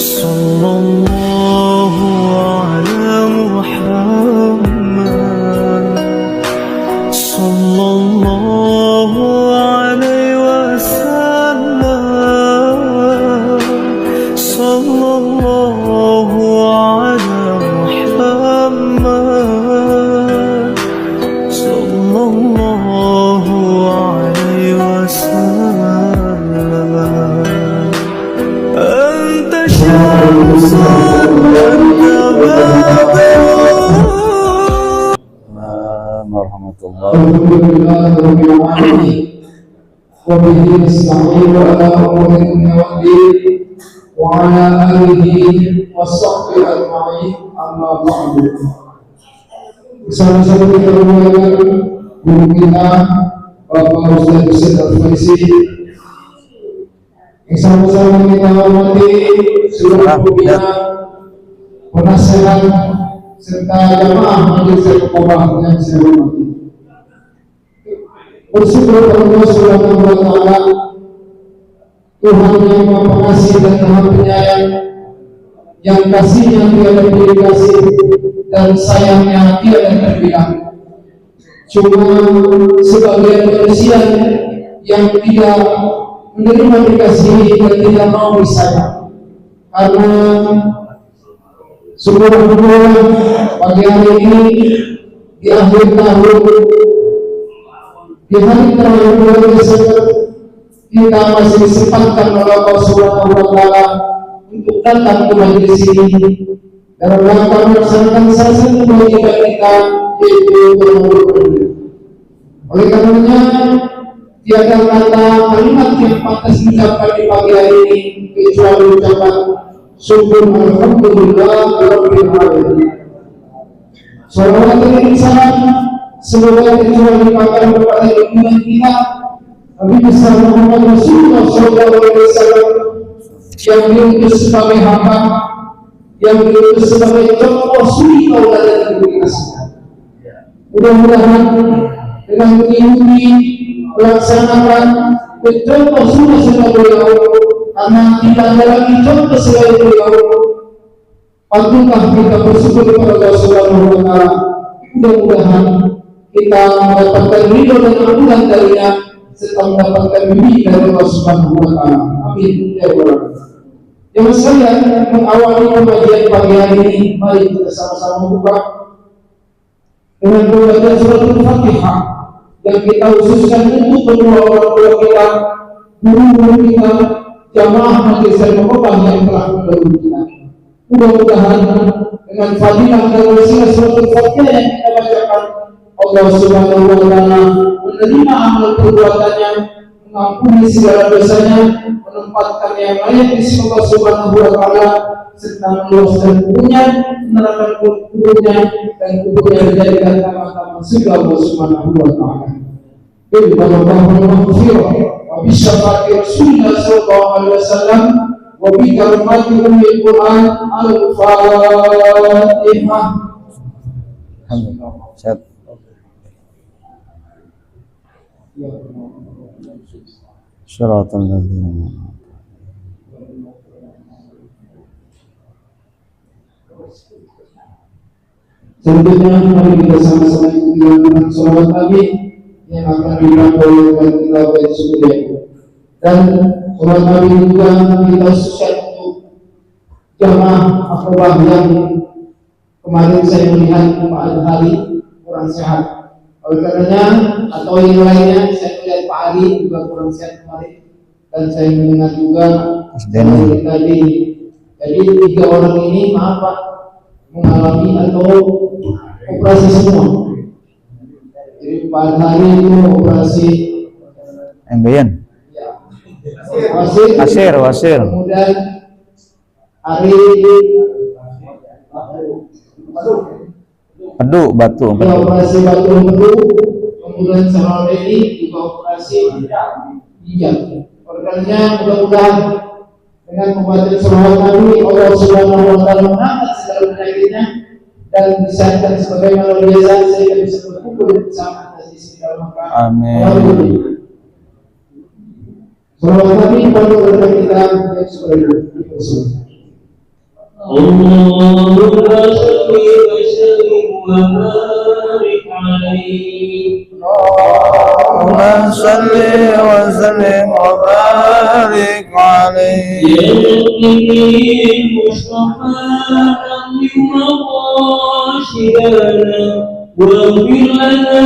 Sallallahu ala Muhammad, sallallahu alaihi wasallam, sallallahu ala Muhammad, sallallahu alaihi wasallam. Anta syamsun anta badrun. Alhamdulillah rabbil alamin. Wa bihi nasta'in ala umuri dunya wad din wa ala alihi wa sahbihi ajma'in, amma ba'du. Bersama-sama kita memuliakan guru kita Bapak Ustaz Yusuf Al-Faisi, yang sama-sama kita hormati seluruh pembina, penasehat serta jamaah majelis al-Qur'an yang saya hormati. Bersyukur kepada Allah Subhanahu wa taala, Tuhan yang Maha Pengasih dan Maha Penyayang, yang kasihnya tiada pilih kasih dan sayangnya tiada terbilang. Cuma sebagian manusia yang tidak menerima dikasihi dan tidak mau disayang. Karena sungguh-sungguh pagi hari ini di akhir tahun, di hari terakhir bulan Desember, kita masih disempatkan oleh Allah Subhanahu wa taala untuk datang ke majelis ini dalam rangka melaksanakan salah satu kewajiban kita, yaitu berwudu. Oleh karenanya, tiada kata kalimat yang pantas diucapkan di pagi hari ini kecuali ucapan syukur alhamdulillah rabbil alamin. Salawat dan salam semoga tercurah limpahkan kepada junjungan kita Nabi besar Muhammad Rasulullah sallallahu alaihi wasallam, yang diutus sebagai hamba, yang diutus sebagai contoh suri tauladan dan dikasihkan. Mudah-mudahan dengan mengikuti melaksanakan contoh sunnah beliau, karena tidak ada lagi contoh selain beliau, patutlah kita bersyukur kepada Allah Subhanahu wa taala. Mudah-mudahan kita mendapatkan ridho dan ampunan darinya serta mendapatkan bimbingan dari Allah Subhanahu wa taala. Amin ya rabbal alamin. Yang saya mengawali pengajian pagi hari ini, mari kita sama-sama buka dengan pembacaan surat Al-Fatihah yang kita khususkan untuk kedua orang tua kita, guru-guru kita, jamaah majelis al-Qur'an yang telah mendahului kita. Mudah-mudahan dengan fadilah dan wasilah surat Al-Fatihah yang kita bacakan, Allah Subhanahu wa taala menerima amal perbuatannya, mengampuni segala dosanya, menempatkan yang layak di sisi Allah Subhanahu wa taala, serta meluaskan kuburnya, menerangkan kuburnya, dan kuburnya dijadikan taman-taman surga Allah Subhanahu wa taala. Bil barakahul maghfirah wa bi syafaati Rasulullah sallallahu alaihi wasallam wa bi karamati ummil Qur'an. Al-Fatihah. Alhamdulillah. Syaratul ladzina. Selanjutnya mari kita sama-sama ikuti salawat Nabi yang akan dibacakan kita oleh Sunnah. Dan salawat Nabi juga kita khususkan untuk jamaah akhwat yang kemarin saya melihat Pak Ali kurang sehat. Oleh karenanya atau yang lainnya, saya melihat Pak Ali juga kurang sehat kemarin, dan saya mendengar juga tadi. Jadi 3 orang ini maaf Pak mengalami atau operasi semua. Jadi Pak Ali itu operasi Embeyan. ya, Wasir. Kemudian Ari batu. Ya, operasi batu empedu. Kemudian Saharudeni juga operasi ginjal. Organnya mudah-mudahan dengan membaca salawat Nabi, Allah Subhanahu wa taala mengangkat segala penyakitnya dan disahkan sebagaimana biasa sehingga bisa berkumpul bersama di sisi dalam maka. Amin. Salawat Nabi pada kita yang seperti itu. اللهم صل وسلم وبارك عليه. اللهم صل وسلم وبارك عليه. يا ربي المصطفى أمن مقاصدنا واغفر لنا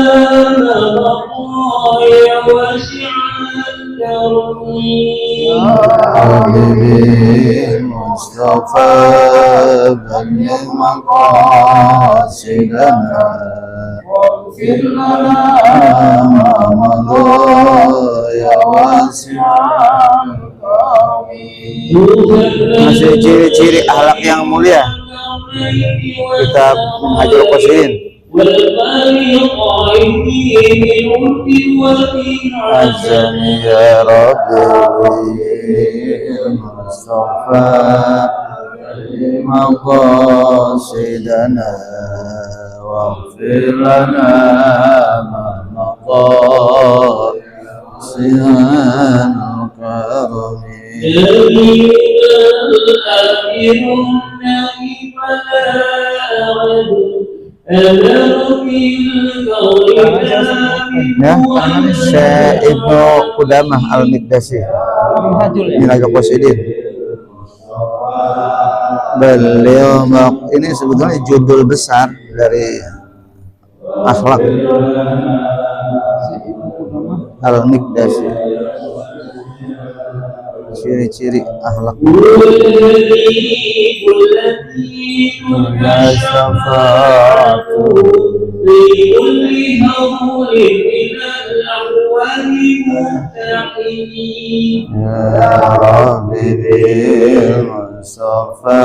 ما مضى يا واسع الكرم. حبيبي المصطفى بلغ مقاصدنا واغفر لنا ما مضى يا واسع الكرم. Masih ciri-ciri akhlak yang mulia kitab Minhajul Qasidin. Azani ya Rabbi Mustafa maqasidana waghfir lana ma maqad sihan karami. Ya, Syekh Ibnu Qudamah Al-Miqdasi Minhajul Qasidin. Beliau ini sebetulnya judul besar dari akhlak Al-Miqdasi, ciri-ciri akhlak. Ya syafa'atu ya Rabbi bil Mustafa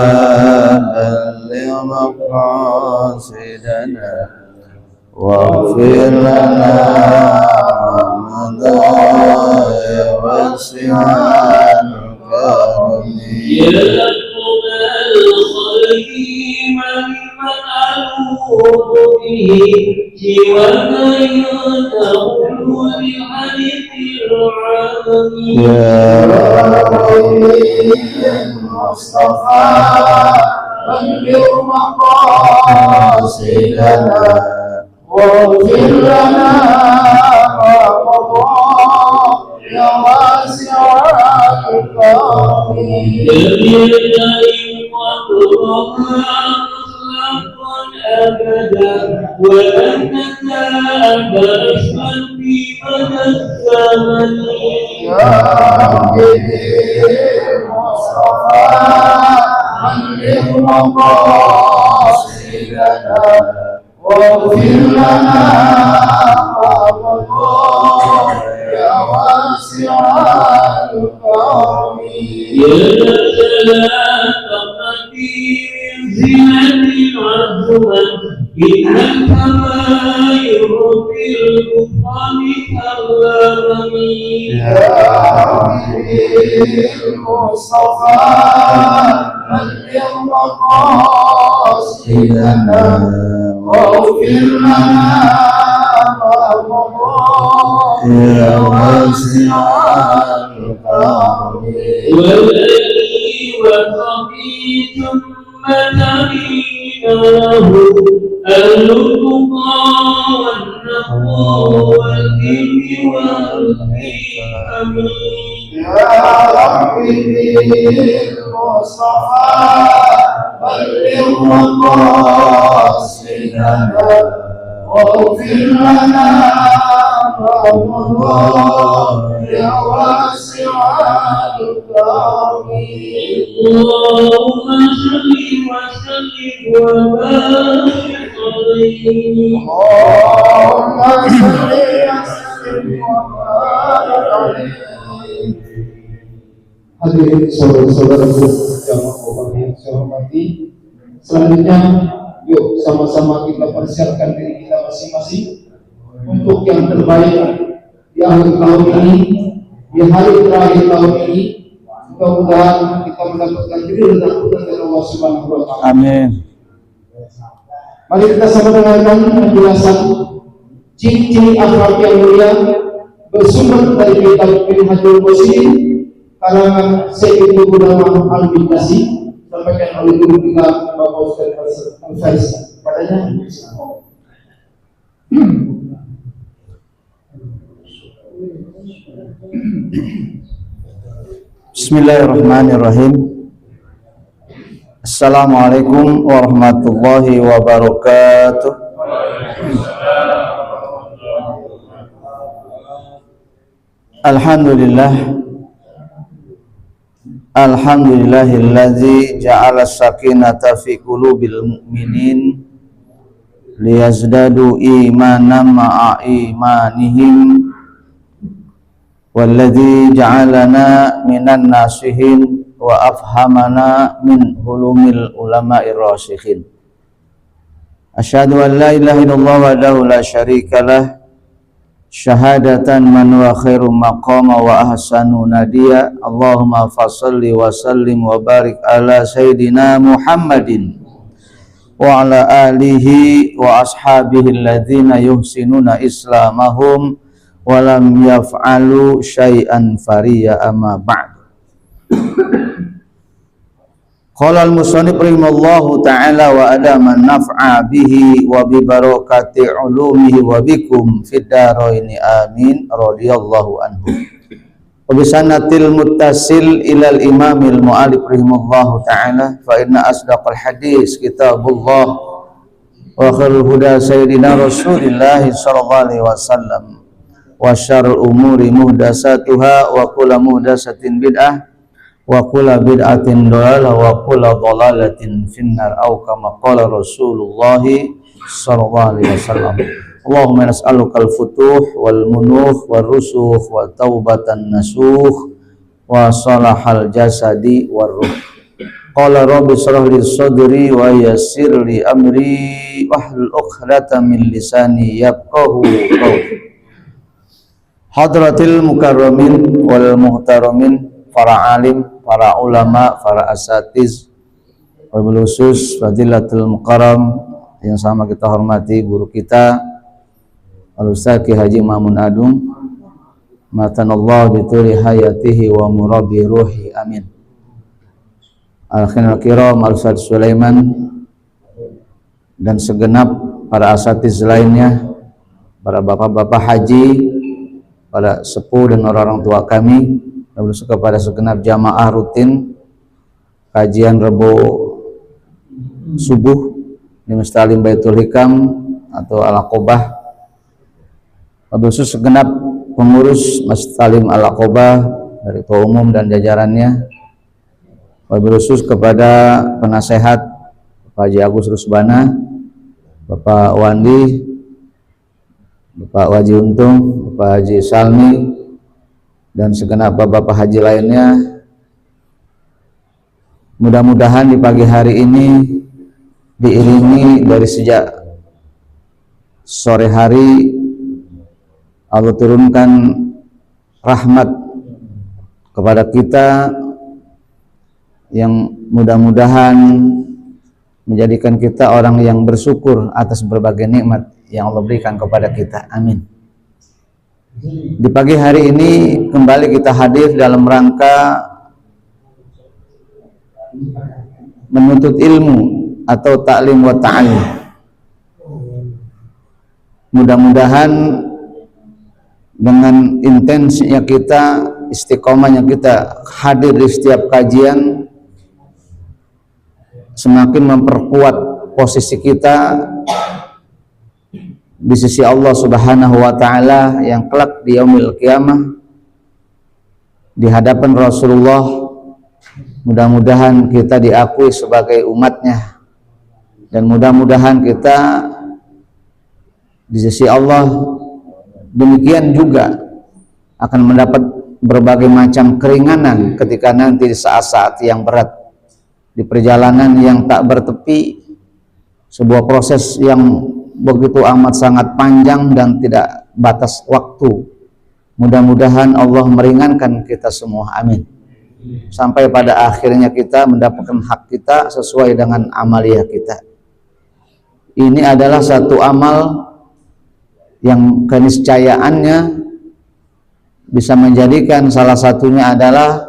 balligh maqasidana waghfir lana ma madha ya wasi'al karami. Ya Rabbi Mustafa balligh maqasidana waghfir lana ma madha ya wasi'al karami. أبدا ولن تتأبى في مدى الزمن. يا ربي المصطفى بلغ مقاصدنا واغفر لنا ما مضى يا واسع الكرم. يا سلام تقدير زينة عظمة إنك ما يرضي الكفر كالغرمي. يا ربي المصطفى بلغ مقاصدنا واغفر لنا ما مضى يا واسع الكرم. والذي وصفي ثم تبيناه اللطفى والنقى والكرم والحكم. يا ربي بالمصطفى بلغ مقاصدنا واغفر لنا ما مضى يا واسع الكرم. اللهم صل وسلم وبارك عليه. اللهم صل وسلم وبارك عليه. Hadirin saudara-saudaraku jamaah Allah yang saya hormati, selanjutnya yuk sama-sama kita persiapkan diri kita masing-masing untuk yang terbaik di akhir tahun ini, di hari terakhir tahun ini. Mudah-mudahan kita mendapatkan ridho dan keridhaan dari Allah Subhanahu wa taala. Amin. Mari kita sama dengarkan penjelasan ciri-ciri akhlak yang mulia bersumber dari kitab Minhajul Qasidin karangan Syekh Ibnu Qudamah Al-Miqdasi sampaikan oleh guru kita Bapak Ustaz Al-Faisal. Padanya Bismillahirrahmanirrahim. Assalamualaikum warahmatullahi wabarakatuh. Alhamdulillahilladzi ja'ala sakinata fi qulubil mu'minin liyazdadu imanan ma'a imanihim walladzi ja'alana minan nasihin wa afhamana min hulumil ulama'ir rasikhin. Asyhadu an la ilaha illallah wahdahu la syarikalah syahadatan man wa khairu maqama wa ahsanu nadiya. Allahumma fassalli wa sallim wa barik ala sayyidina Muhammadin wa ala alihi wa ashabihi alladhina yuhsinuna islamahum wa lam yaf'alu syai'an fariya amma ba'd. Qala al-musannif rahimallahu ta'ala wa adama naf'a bihi wa bi barakati ulumihi wa bikum fid dharaini amin radhiyallahu anhu. Wa bi sanatil muttasil ilal imamil mu'allif rahimallahu ta'ala fa inna asdaqal hadis kitabullah wa khairul huda sayyidina Rasulillah sallallahu alaihi wasallam wa syarrul umuri muhdatsatuha wa kullu muhdatsatin bid'ah wa kullu bid'atin dhalalah wa kullu dhalalatin finnar au kama qala Rasulullah sallallahu alaihi wasallam. Allahumma nas'aluka al-futuh wal munuh wal rusukh wa taubatan nasuh wa salahal jasadi war ruh. Qala rabbi shrah li sadri wa yassir li amri wahlul 'uqdatam min lisani yafqahu qawli. Hadratil mukarramin wal muhtaramin, para alim, para ulama, para asatiz, wabil khusus fadilatul mukarram yang sama kita hormati guru kita Al-Ustaz Ki Haji Mamun Adung, matanallahu bituli hayatihi wa murabbi ruhi, amin. Al-Khinal Kiram Al-Ustaz Sulaiman dan segenap para asatiz lainnya, para bapak-bapak haji, para sepuh dan orang-orang tua kami, kepada segenap jamaah rutin kajian Rebo subuh di Muslim Baitul Hikam atau Al-Aqobah, khusus segenap pengurus Muslim Al-Aqobah dari ketua umum dan jajarannya, khusus kepada penasehat Pak Haji Agus Rusbana, Bapak Wandi, Bapak Haji Untung, Bapak Haji Salmi, dan segenap bapak haji lainnya. Mudah-mudahan di pagi hari ini diiringi dari sejak sore hari Allah turunkan rahmat kepada kita yang mudah-mudahan menjadikan kita orang yang bersyukur atas berbagai nikmat yang Allah berikan kepada kita. Amin. Di pagi hari ini kembali kita hadir dalam rangka menuntut ilmu atau ta'lim wa ta'alim. Mudah-mudahan dengan intensinya kita, istiqomahnya kita hadir di setiap kajian, semakin memperkuat posisi kita di sisi Allah Subhanahu wa ta'ala yang kelak di yaumil qiyamah di hadapan Rasulullah. Mudah-mudahan kita diakui sebagai umatnya, dan mudah-mudahan kita di sisi Allah demikian juga akan mendapat berbagai macam keringanan ketika nanti di saat-saat yang berat, di perjalanan yang tak bertepi, sebuah proses yang begitu amat sangat panjang dan tidak batas waktu. Mudah-mudahan Allah meringankan kita semua, amin. Sampai pada akhirnya kita mendapatkan hak kita sesuai dengan amaliyah kita. Ini adalah satu amal yang keniscayaannya bisa menjadikan salah satunya adalah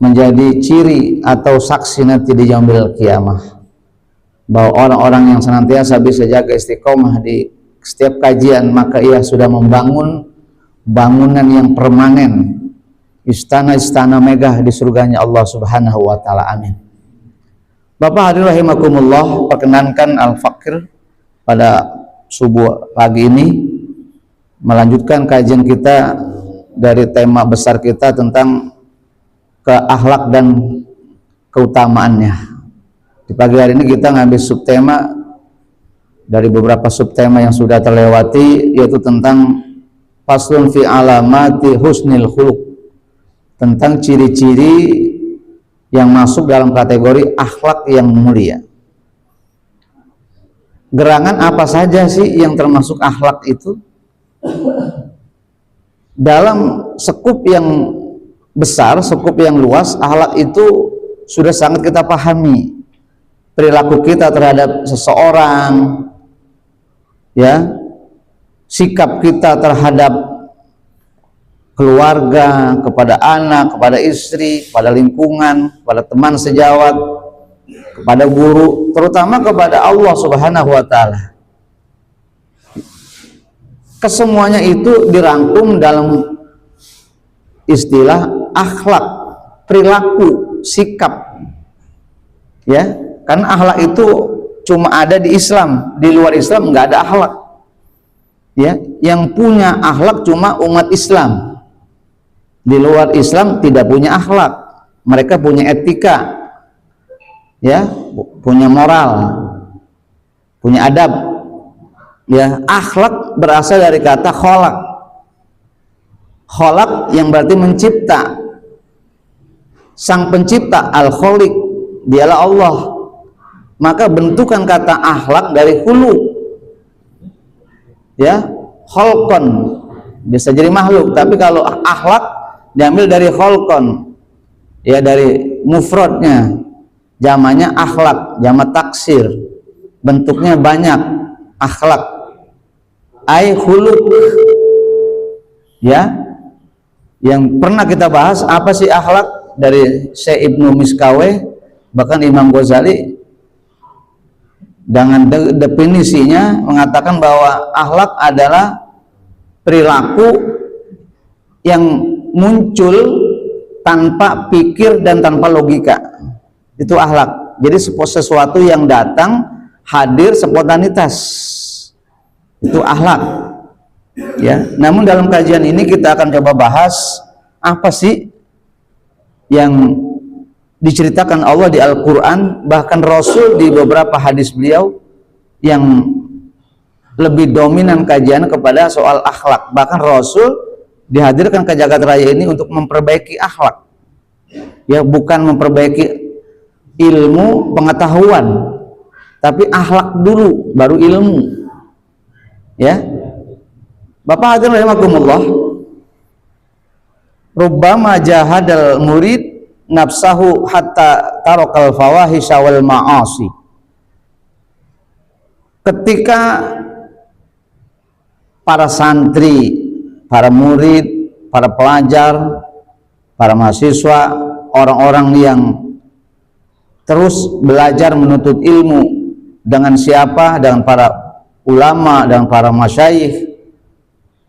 menjadi ciri atau saksi nanti di yaumil qiyamah, bahwa orang-orang yang senantiasa bisa jaga istiqomah di setiap kajian, maka ia sudah membangun bangunan yang permanen, istana-istana megah di surganya Allah Subhanahu wa taala. Amin. Bapak hadirin rahimakumullah, perkenankan Al-Fakir pada subuh pagi ini melanjutkan kajian kita dari tema besar kita tentang keakhlak dan keutamaannya. Di pagi hari ini kita ngambil subtema dari beberapa subtema yang sudah terlewati, yaitu tentang faslun fi alamati husnil khuluq, tentang ciri-ciri yang masuk dalam kategori akhlak yang mulia. Gerangan apa saja sih yang termasuk akhlak itu? Dalam sekup yang besar, sekup yang luas, akhlak itu sudah sangat kita pahami. Perilaku kita terhadap seseorang, ya, sikap kita terhadap keluarga, kepada anak, kepada istri, kepada lingkungan, kepada teman sejawat, kepada guru, terutama kepada Allah Subhanahu wa taala. Kesemuanya itu dirangkum dalam istilah akhlak, perilaku, sikap. Ya, karena akhlak itu cuma ada di Islam, di luar Islam nggak ada akhlak. Ya, yang punya akhlak cuma umat Islam. Di luar Islam tidak punya akhlak, mereka punya etika, ya, punya moral, punya adab. Ya, akhlak berasal dari kata kholak. Kholak yang berarti mencipta. Sang pencipta, al-kholiq, dialah Allah. Maka bentukan kata akhlak dari hulu, ya, kholqon, bisa jadi makhluk. Tapi kalau akhlak diambil dari kholqon, ya, dari mufradnya, jamaknya akhlak, jamak taksir, bentuknya banyak, akhlak, ai khuluq. Ya, yang pernah kita bahas apa sih akhlak dari Syekh Ibnu Miskaweh, bahkan Imam Ghazali dengan definisinya mengatakan bahwa akhlak adalah perilaku yang muncul tanpa pikir dan tanpa logika. Itu akhlak. Jadi sesuatu yang datang, hadir spontanitas. Itu akhlak. Ya. Namun dalam kajian ini kita akan coba bahas apa sih yang diceritakan Allah di Al-Quran, bahkan Rasul di beberapa hadis beliau yang lebih dominan kajian kepada soal akhlak. Bahkan Rasul dihadirkan ke jagat raya ini untuk memperbaiki akhlak, ya, bukan memperbaiki ilmu pengetahuan, tapi akhlak dulu baru ilmu. Ya, Bapak hadirin rahimakumullah, rubbama jahadal murid nafsahu hatta tarakal fawahisha wal ma'asi. Ketika para santri, para murid, para pelajar, para mahasiswa, orang-orang yang terus belajar menuntut ilmu dengan siapa? Dengan para ulama, dengan para masyayikh,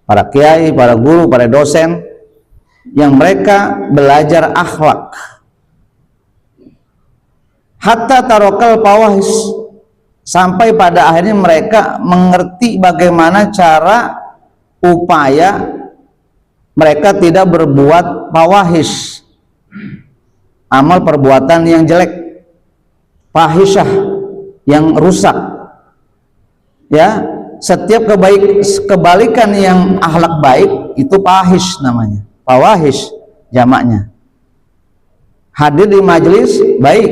para kiai, para guru, para dosen, yang mereka belajar akhlak. Hatta tarokal pawahis, sampai pada akhirnya mereka mengerti bagaimana cara, upaya mereka tidak berbuat fawahish, amal perbuatan yang jelek, fahisyah yang rusak. Ya, setiap kebalikan yang akhlak baik itu fahish namanya, fawahish jamaknya. Hadir di majelis baik,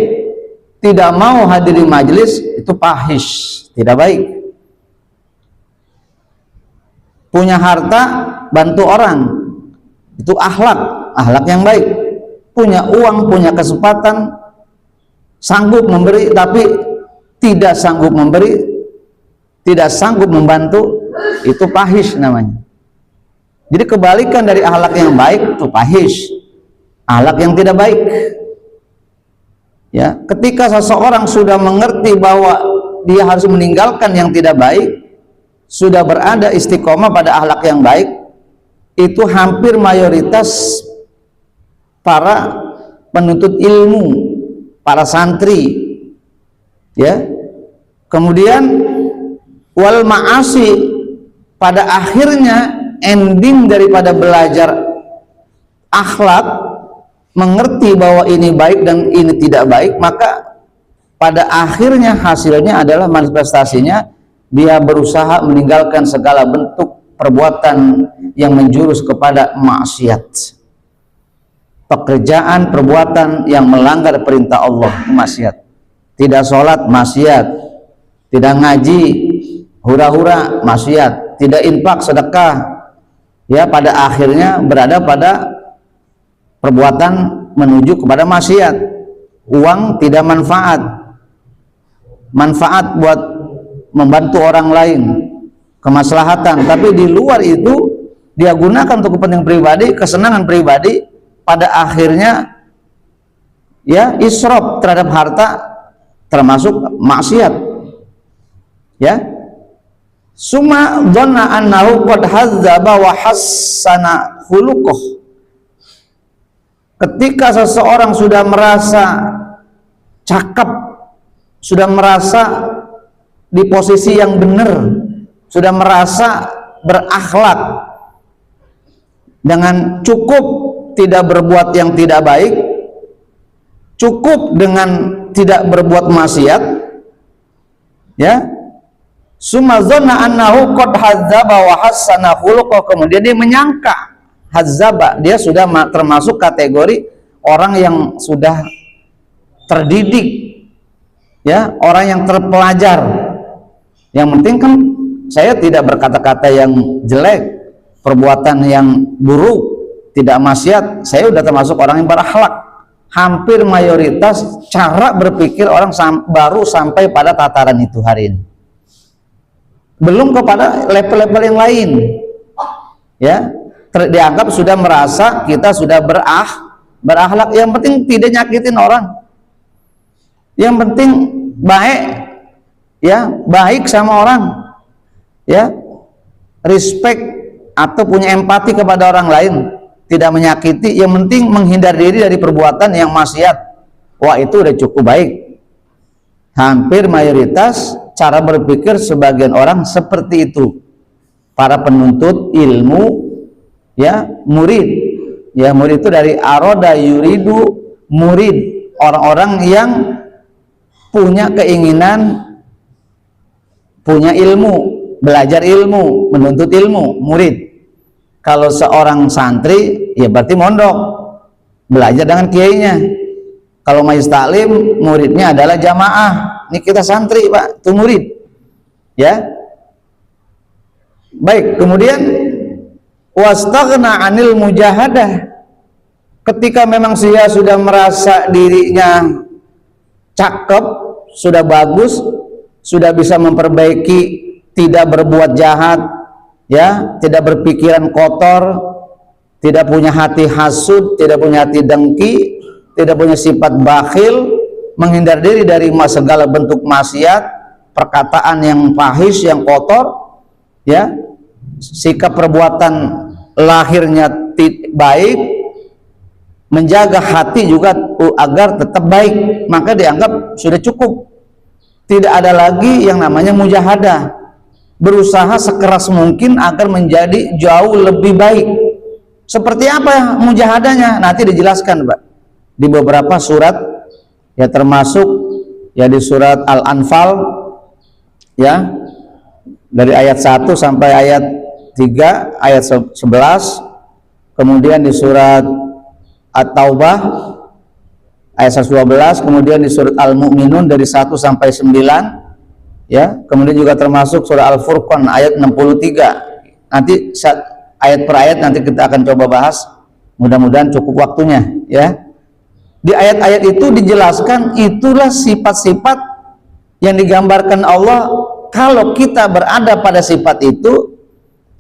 tidak mau hadir di majelis itu fahish, tidak baik. Punya harta, bantu orang, itu akhlak yang baik. Punya uang, punya kesempatan, sanggup memberi tapi tidak sanggup memberi, tidak sanggup membantu, itu fahish namanya. Jadi kebalikan dari akhlak yang baik itu fahish, akhlak yang tidak baik. Ya, ketika seseorang sudah mengerti bahwa dia harus meninggalkan yang tidak baik, sudah berada istiqomah pada akhlak yang baik, itu hampir mayoritas para penuntut ilmu, para santri, ya. Kemudian wal ma'asi, pada akhirnya ending daripada belajar akhlak, mengerti bahwa ini baik dan ini tidak baik, maka pada akhirnya hasilnya adalah manifestasinya dia berusaha meninggalkan segala bentuk perbuatan yang menjurus kepada maksiat, pekerjaan, perbuatan yang melanggar perintah Allah, maksiat. Tidak sholat, maksiat. Tidak ngaji, hura-hura, maksiat. Tidak infak, sedekah, ya, pada akhirnya berada pada perbuatan menuju kepada maksiat. Uang tidak manfaat buat membantu orang lain, kemaslahatan, tapi di luar itu dia gunakan untuk kepentingan pribadi, kesenangan pribadi, pada akhirnya ya israf terhadap harta, termasuk maksiat, ya. Summa dhanna annahu qad hazzaba wa hassana khuluquh. Ketika seseorang sudah merasa cakep, sudah merasa di posisi yang benar, sudah merasa berakhlak, dengan cukup tidak berbuat yang tidak baik, cukup dengan tidak berbuat maksiat, ya. Summa dhanna annahu qad hazzaba wa hassana khuluquh, kemudian dia menyangka, hazzaba, dia sudah termasuk kategori orang yang sudah terdidik, ya, orang yang terpelajar. Yang penting kan saya tidak berkata-kata yang jelek, perbuatan yang buruk, tidak maksiat, saya sudah termasuk orang yang berakhlak. Hampir mayoritas cara berpikir orang baru sampai pada tataran itu hari ini, belum kepada level-level yang lain, ya. Dianggap sudah merasa kita sudah berakhlak. Yang penting tidak nyakitin orang, yang penting baik, ya, baik sama orang, ya, respect atau punya empati kepada orang lain, tidak menyakiti, yang penting menghindar diri dari perbuatan yang maksiat. Wah, itu udah cukup baik. Hampir mayoritas cara berpikir sebagian orang seperti itu, para penuntut ilmu, ya, murid, ya, murid itu dari aroda yuridu, murid, orang-orang yang punya keinginan, punya ilmu, belajar ilmu, menuntut ilmu, murid. Kalau seorang santri, ya berarti mondok, belajar dengan kiainya. Kalau majelis taklim, muridnya adalah jamaah. Ini kita santri, Pak, itu murid, ya. Baik, kemudian wastaghna 'anil mujahadah. Ketika memang dia sudah merasa dirinya cakep, sudah bagus, sudah bisa memperbaiki, tidak berbuat jahat, ya, tidak berpikiran kotor, tidak punya hati hasud, tidak punya hati dengki, tidak punya sifat bakhil, menghindar diri dari segala bentuk maksiat, perkataan yang fahish, yang kotor, ya, sikap perbuatan lahirnya baik, menjaga hati juga agar tetap baik, maka dianggap sudah cukup. Tidak ada lagi yang namanya mujahadah, berusaha sekeras mungkin agar menjadi jauh lebih baik. Seperti apa mujahadahnya? Nanti dijelaskan, Pak, di beberapa surat, ya, termasuk ya di surat Al-Anfal, ya, dari ayat 1 sampai ayat 3, ayat 11, kemudian di surat At-Taubah ayat 112, kemudian di surat Al-Mu'minun dari 1 sampai 9, ya, kemudian juga termasuk surah Al-Furqan ayat 63. Nanti ayat per ayat nanti kita akan coba bahas, mudah-mudahan cukup waktunya, ya. Di ayat-ayat itu dijelaskan itulah sifat-sifat yang digambarkan Allah. Kalau kita berada pada sifat itu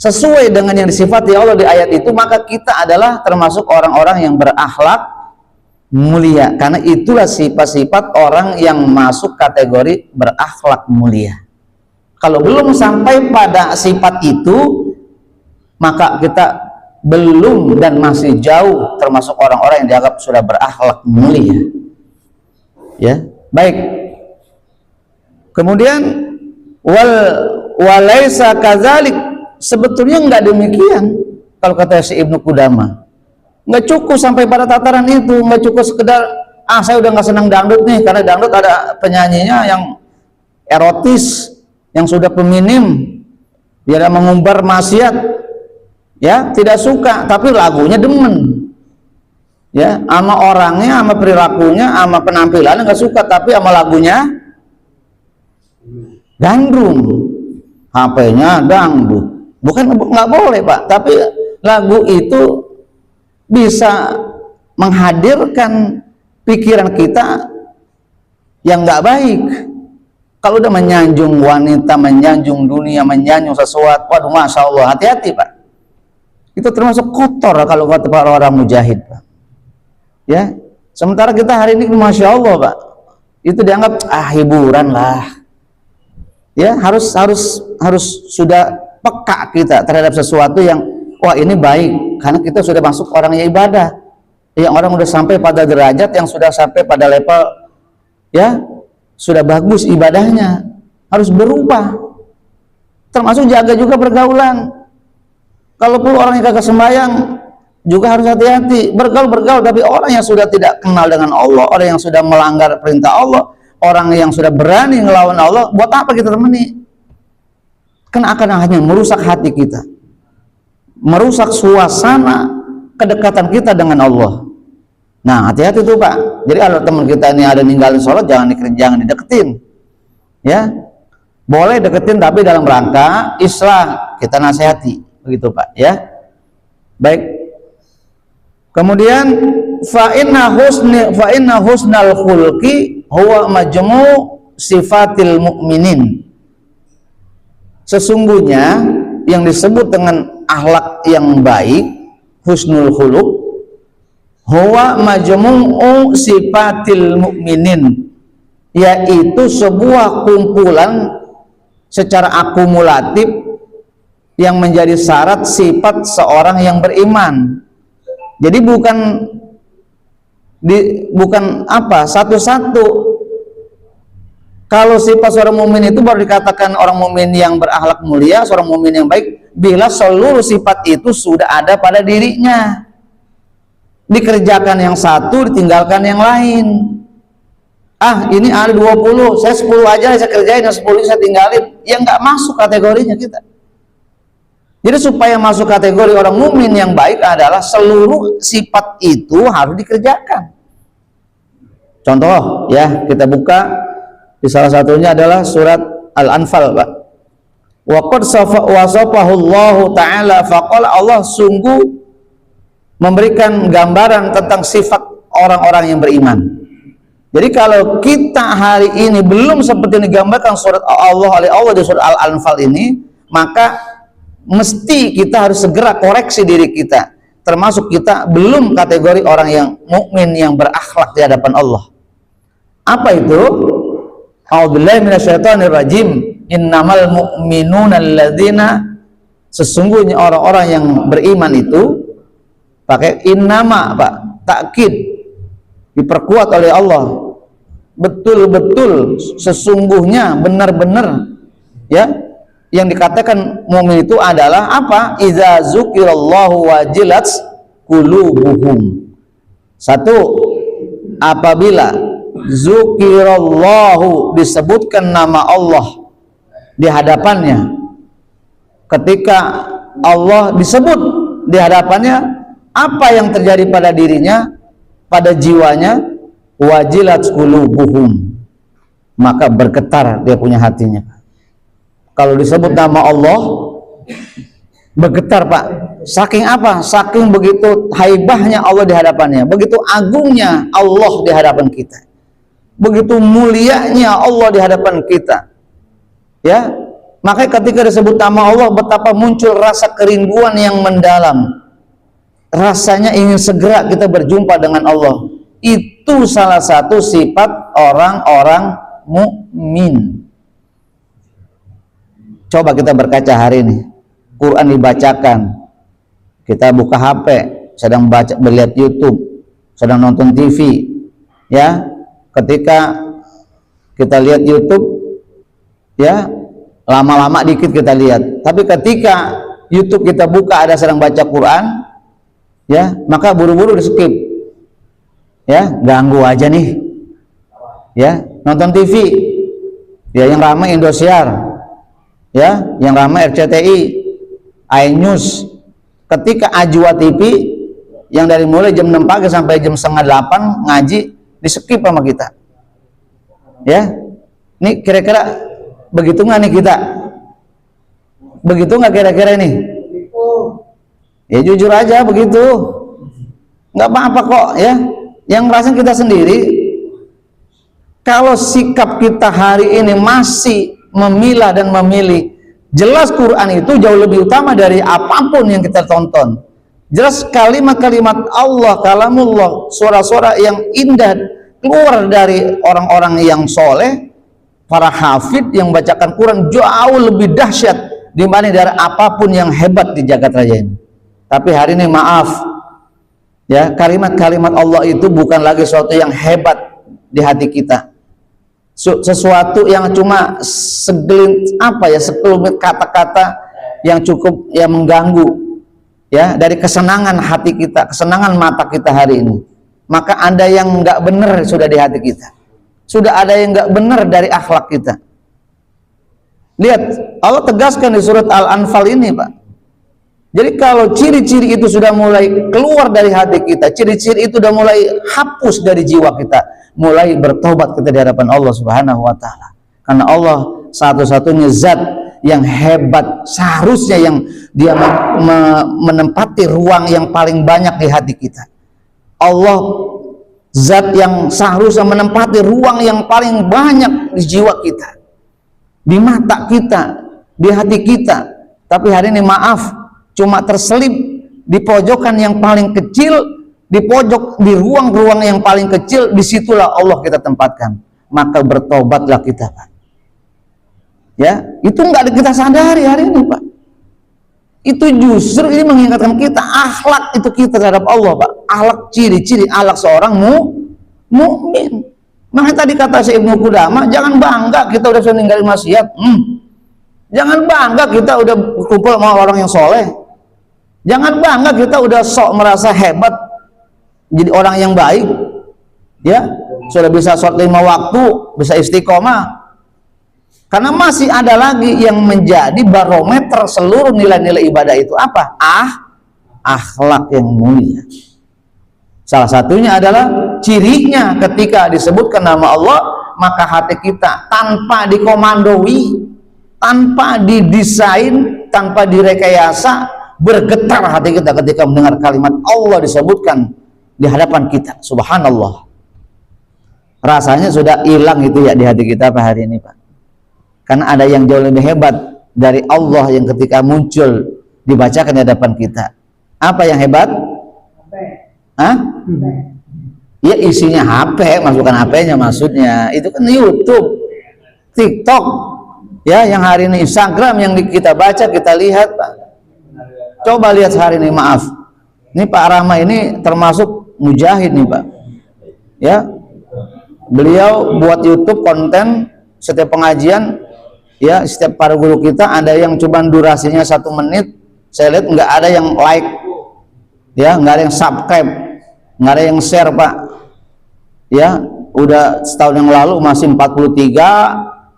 sesuai dengan yang disifati Allah di ayat itu, maka kita adalah termasuk orang-orang yang berakhlak, mulia, karena itulah sifat-sifat orang yang masuk kategori berakhlak mulia. Kalau belum sampai pada sifat itu, maka kita belum dan masih jauh termasuk orang-orang yang dianggap sudah berakhlak mulia. Ya, baik. Kemudian walaisa kadzalik, sebetulnya enggak demikian. Kalau kata si Ibnu Qudamah, nggak cukup sampai pada tataran itu, nggak cukup sekedar saya udah nggak senang dangdut nih, karena dangdut ada penyanyinya yang erotis, yang sudah feminim, dia mengumbar maksiat, ya tidak suka, tapi lagunya demen, ya sama orangnya, sama perilakunya, sama penampilannya nggak suka, tapi sama lagunya gandrung, HP-nya dangdut. Bukan nggak boleh Pak, tapi lagu itu bisa menghadirkan pikiran kita yang nggak baik. Kalau udah menyanjung wanita, menyanjung dunia, menyanjung sesuatu, waduh, masya Allah, hati-hati Pak. Itu termasuk kotor kalau kata para orang mujahid Pak. Ya, sementara kita hari ini masya Allah Pak, itu dianggap hiburan lah. Ya, harus sudah peka kita terhadap sesuatu yang wah ini baik, karena kita sudah masuk orang yang ibadah, yang orang sudah sampai pada derajat, yang sudah sampai pada level, ya sudah bagus ibadahnya, harus berubah. Termasuk jaga juga pergaulan. Kalau perlu orang yang kagak sembahyang juga harus hati-hati, bergaul, tapi orang yang sudah tidak kenal dengan Allah, orang yang sudah melanggar perintah Allah, orang yang sudah berani ngelawan Allah, buat apa kita temani? Kan akan hanya merusak hati kita, merusak suasana kedekatan kita dengan Allah. Nah, hati-hati tuh Pak. Jadi kalau teman kita ini ada ninggalin sholat, jangan dideketin. Ya, boleh deketin tapi dalam rangka islah, kita nasihati, begitu Pak. Ya, baik. Kemudian fa inna husnal khulqi huwa majmu' sifatil mu'minin. Sesungguhnya yang disebut dengan akhlak yang baik, husnul khuluq, huwa majmu'u sifatil mu'minin, yaitu sebuah kumpulan secara akumulatif yang menjadi syarat sifat seorang yang beriman. Jadi bukan satu-satu. Kalau sifat seorang mukmin itu baru dikatakan orang mukmin yang berakhlak mulia, seorang mukmin yang baik, bila seluruh sifat itu sudah ada pada dirinya. Dikerjakan yang satu, ditinggalkan yang lain. Ini ada 20, saya 10 aja saya kerjain, yang 10 saya tinggalin. Ya nggak masuk kategorinya kita. Jadi supaya masuk kategori orang mukmin yang baik adalah seluruh sifat itu harus dikerjakan. Contoh ya, kita buka di salah satunya adalah surat Al-Anfal Pak. Wa qad wasafahu Allah Ta'ala, faqala, Allah sungguh memberikan gambaran tentang sifat orang-orang yang beriman. Jadi kalau kita hari ini belum seperti yang digambarkan surat oleh Allah di surat Al-Anfal ini, maka mesti kita harus segera koreksi diri kita, termasuk kita belum kategori orang yang mukmin yang berakhlak di hadapan Allah. Apa itu? A'udzubillahi minasyaitonirrajim. Innamal mu'minuna alladzina, sesungguhnya orang-orang yang beriman itu, pakai innama Pak, takkid, diperkuat oleh Allah, betul-betul, sesungguhnya, benar-benar, ya, yang dikatakan mukmin itu adalah apa? Idza zukirallahu wajilat qulubuhum. Satu, apabila zukirallahu, disebutkan nama Allah di hadapannya, ketika Allah disebut di hadapannya, apa yang terjadi pada dirinya, pada jiwanya? Wajilat qulubuhum, maka bergetar dia punya hatinya. Kalau disebut nama Allah bergetar Pak. Saking apa? Saking begitu haibahnya Allah di hadapannya, begitu agungnya Allah di hadapan kita, begitu mulianya Allah di hadapan kita. Ya, makanya ketika disebut nama Allah, betapa muncul rasa kerinduan yang mendalam. Rasanya ingin segera kita berjumpa dengan Allah. Itu salah satu sifat orang-orang mukmin. Coba kita berkaca hari ini, Quran dibacakan, kita buka HP, sedang baca, melihat YouTube, sedang nonton TV, ya. Ketika kita lihat YouTube, ya, lama-lama dikit kita lihat. Tapi ketika YouTube kita buka ada sedang baca Quran, ya, maka buru-buru di skip, ya, ganggu aja nih, ya. Nonton TV, ya, yang ramai Indosiar, ya, yang ramai RCTI, iNews. Ketika Ajwa TV yang dari mulai jam 6 pagi sampai jam setengah 8 ngaji di skip sama kita, ya. Ini kira-kira begitu nggak nih kita? Begitu nggak kira-kira ini? Ya jujur aja begitu, nggak apa-apa kok, ya. Yang ngerasain kita sendiri. Kalau sikap kita hari ini masih memilah dan memilih, jelas Quran itu jauh lebih utama dari apapun yang kita tonton. Jelas kalimat-kalimat Allah, kalamullah, suara-suara yang indah keluar dari orang-orang yang soleh, para hafid yang membacakan Quran jauh lebih dahsyat dibanding dari apapun yang hebat di jagat raya ini. Tapi hari ini maaf, ya, kalimat-kalimat Allah itu bukan lagi sesuatu yang hebat di hati kita, sesuatu yang cuma sekelumit kata-kata yang cukup ya mengganggu, ya, dari kesenangan hati kita, kesenangan mata kita hari ini. Maka ada yang nggak benar sudah di hati kita, sudah ada yang nggak benar dari akhlak kita. Lihat, Allah tegaskan di surat Al-Anfal ini, Pak. Jadi kalau ciri-ciri itu sudah mulai keluar dari hati kita, ciri-ciri itu sudah mulai hapus dari jiwa kita, mulai bertobat kita di hadapan Allah Subhanahu wa taala. Karena Allah satu-satunya zat yang hebat, seharusnya yang dia menempati ruang yang paling banyak di hati kita. Allah zat yang seharusnya menempati ruang yang paling banyak di jiwa kita, di mata kita, di hati kita. Tapi hari ini maaf, cuma terselip di pojokan yang paling kecil, di pojok, di ruang-ruang yang paling kecil, disitulah Allah kita tempatkan. Maka bertobatlah kita, Pak. Ya, itu nggak kita sadari hari ini, Pak. Itu justru ini mengingatkan kita akhlak itu kita terhadap Allah, Pak. Akhlak, ciri-ciri akhlak seorang mukmin. Makanya tadi kata si Ibnu Qudamah, jangan bangga kita udah sudah ninggalin maksiat. Jangan bangga kita udah kumpul sama orang yang soleh. Jangan bangga kita udah sok merasa hebat jadi orang yang baik, ya, sudah bisa sholat 5 waktu, bisa istiqomah. Karena masih ada lagi yang menjadi barometer seluruh nilai-nilai ibadah itu apa? Akhlak yang mulia. Salah satunya adalah cirinya ketika disebutkan nama Allah, maka hati kita tanpa dikomandoi, tanpa didesain, tanpa direkayasa, bergetar hati kita ketika mendengar kalimat Allah disebutkan di hadapan kita. Subhanallah, rasanya sudah hilang itu ya di hati kita apa hari ini, Pak. Karena ada yang jauh lebih hebat dari Allah yang ketika muncul dibacakan di hadapan kita. Apa yang hebat? Ya isinya HP, masukkan HP-nya maksudnya. Itu kan YouTube, TikTok, ya, yang hari ini Instagram yang kita baca, kita lihat, Pak. Coba lihat hari ini, maaf, ini Pak Rama ini termasuk mujahid nih, Pak, ya. Beliau buat YouTube konten setiap pengajian, ya, setiap para guru kita ada yang cuma durasinya 1 menit, saya lihat nggak ada yang like, ya, nggak ada yang subscribe, nggak ada yang share, Pak, ya. Udah setahun yang lalu masih 43,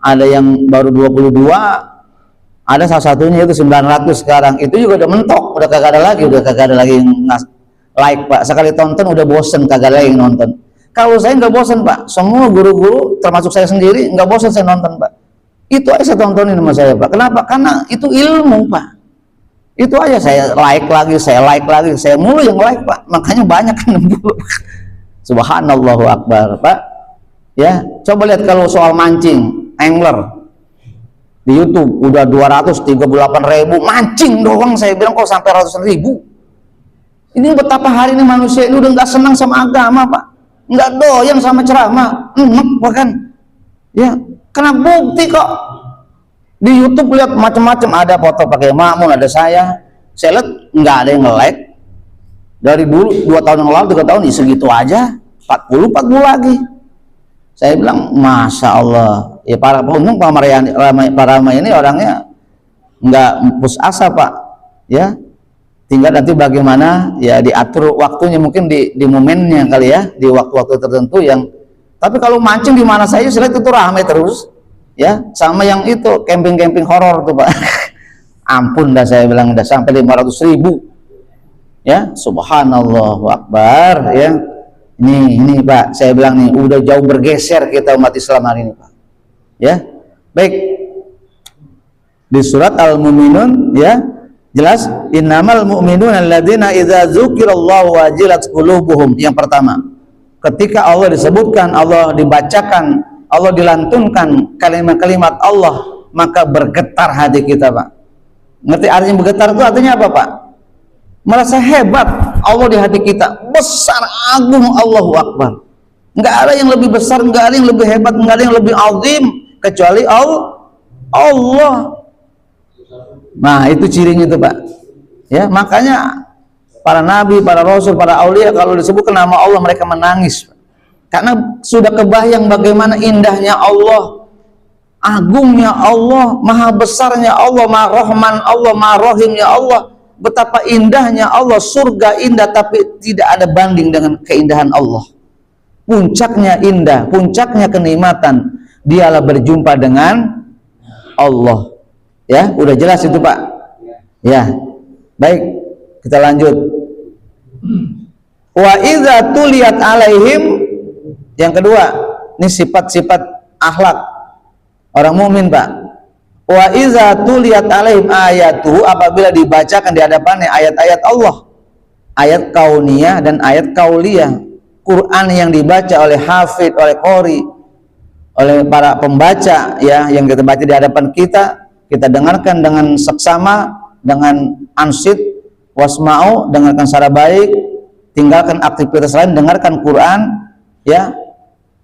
ada yang baru 22, ada salah satunya itu 900 sekarang. Itu juga udah mentok, udah kagak ada lagi yang like, Pak. Sekali tonton udah bosen, kagak ada yang nonton. Kalau saya nggak bosen, Pak, semua guru-guru termasuk saya sendiri nggak bosen saya nonton, Pak. Itu aja saya tontonin sama saya, Pak. Kenapa? Karena itu ilmu, Pak. Itu aja saya like lagi, saya mulu yang like, Pak. Makanya banyak kan 60. Subhanallahu akbar, Pak. Ya, coba lihat kalau soal mancing, angler di YouTube udah 238.000 mancing doang, saya bilang kok sampai ratusan ribu. Ini betapa hari ini manusia ini udah nggak senang sama agama, Pak. nggak doyan sama ceramah, bahkan ya karena bukti kok. Di YouTube lihat macam-macam, ada foto pakai makmum, ada saya lihat nggak ada yang nge-like. Dari dulu 2 tahun yang lalu, 3 tahun segitu aja, 40 lagi. Saya bilang masya Allah, ya para pengunjung para ramai ini orangnya nggak putus asa Pak, ya tinggal nanti bagaimana ya diatur waktunya, mungkin di momennya kali ya, di waktu-waktu tertentu yang. Tapi kalau mancing di mana saja saya lihat itu ramai terus, ya sama yang itu camping horor tuh Pak. Ampun dah, saya bilang udah sampai 500.000, ya subhanallah akbar ya. Ini Pak, saya bilang nih udah jauh bergeser kita umat Islam hari ini Pak, ya. Baik, di surat Al-Mu'minun ya jelas, innamal mu'minuna alladzina idza dzukirallahu wajilat qulubuhum. Yang pertama, ketika Allah disebutkan, Allah dibacakan, Allah dilantunkan kalimat-kalimat Allah, maka bergetar hati kita Pak. Ngerti artinya bergetar itu artinya apa Pak? Merasa hebat Allah di hati kita, besar agung Allahu Akbar. Nggak ada yang lebih besar, nggak ada yang lebih hebat, nggak ada yang lebih azim kecuali Allah. Nah itu cirinya itu Pak, ya makanya para nabi, para rasul, para aulia kalau disebutkan nama Allah mereka menangis karena sudah kebayang bagaimana indahnya Allah, agungnya Allah, maha besarnya Allah, maha rahman Allah, maha rahimnya Allah. Betapa indahnya Allah, surga indah tapi tidak ada banding dengan keindahan Allah. Puncaknya indah, puncaknya kenikmatan, dialah berjumpa dengan Allah. Ya, udah jelas itu Pak. Ya, baik, kita lanjut. Wa idza tuliyat alaihim, yang kedua, ini sifat-sifat akhlak orang mukmin Pak. Wa iza tuliyat alaihim ayatuhu, apabila dibacakan di hadapannya ayat-ayat Allah, ayat kauniyah dan ayat kauliyah, Quran yang dibaca oleh hafid, oleh qori, oleh para pembaca ya, yang kita baca di hadapan kita dengarkan dengan seksama, dengan ansyid, wasma'u, dengarkan secara baik, tinggalkan aktivitas lain, dengarkan Quran ya.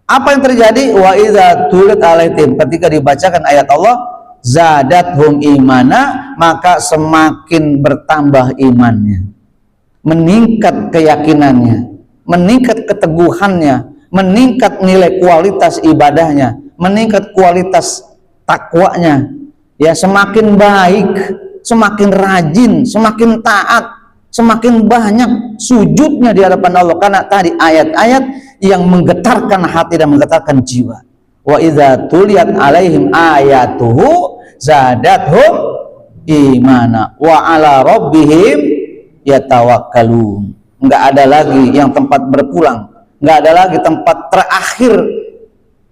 Apa yang terjadi? Wa iza tuliyat alaihim, ketika dibacakan ayat Allah, zadathum imana, maka semakin bertambah imannya, meningkat keyakinannya, meningkat keteguhannya, meningkat nilai kualitas ibadahnya, meningkat kualitas takwanya ya, semakin baik, semakin rajin, semakin taat, semakin banyak sujudnya di hadapan Allah karena tadi ayat-ayat yang menggetarkan hati dan menggetarkan jiwa. Wa idza tuliyat alaihim ayatuhu zadathum imana wa ala rabbihim yatawakkalun. Enggak ada lagi yang tempat berpulang, enggak ada lagi tempat terakhir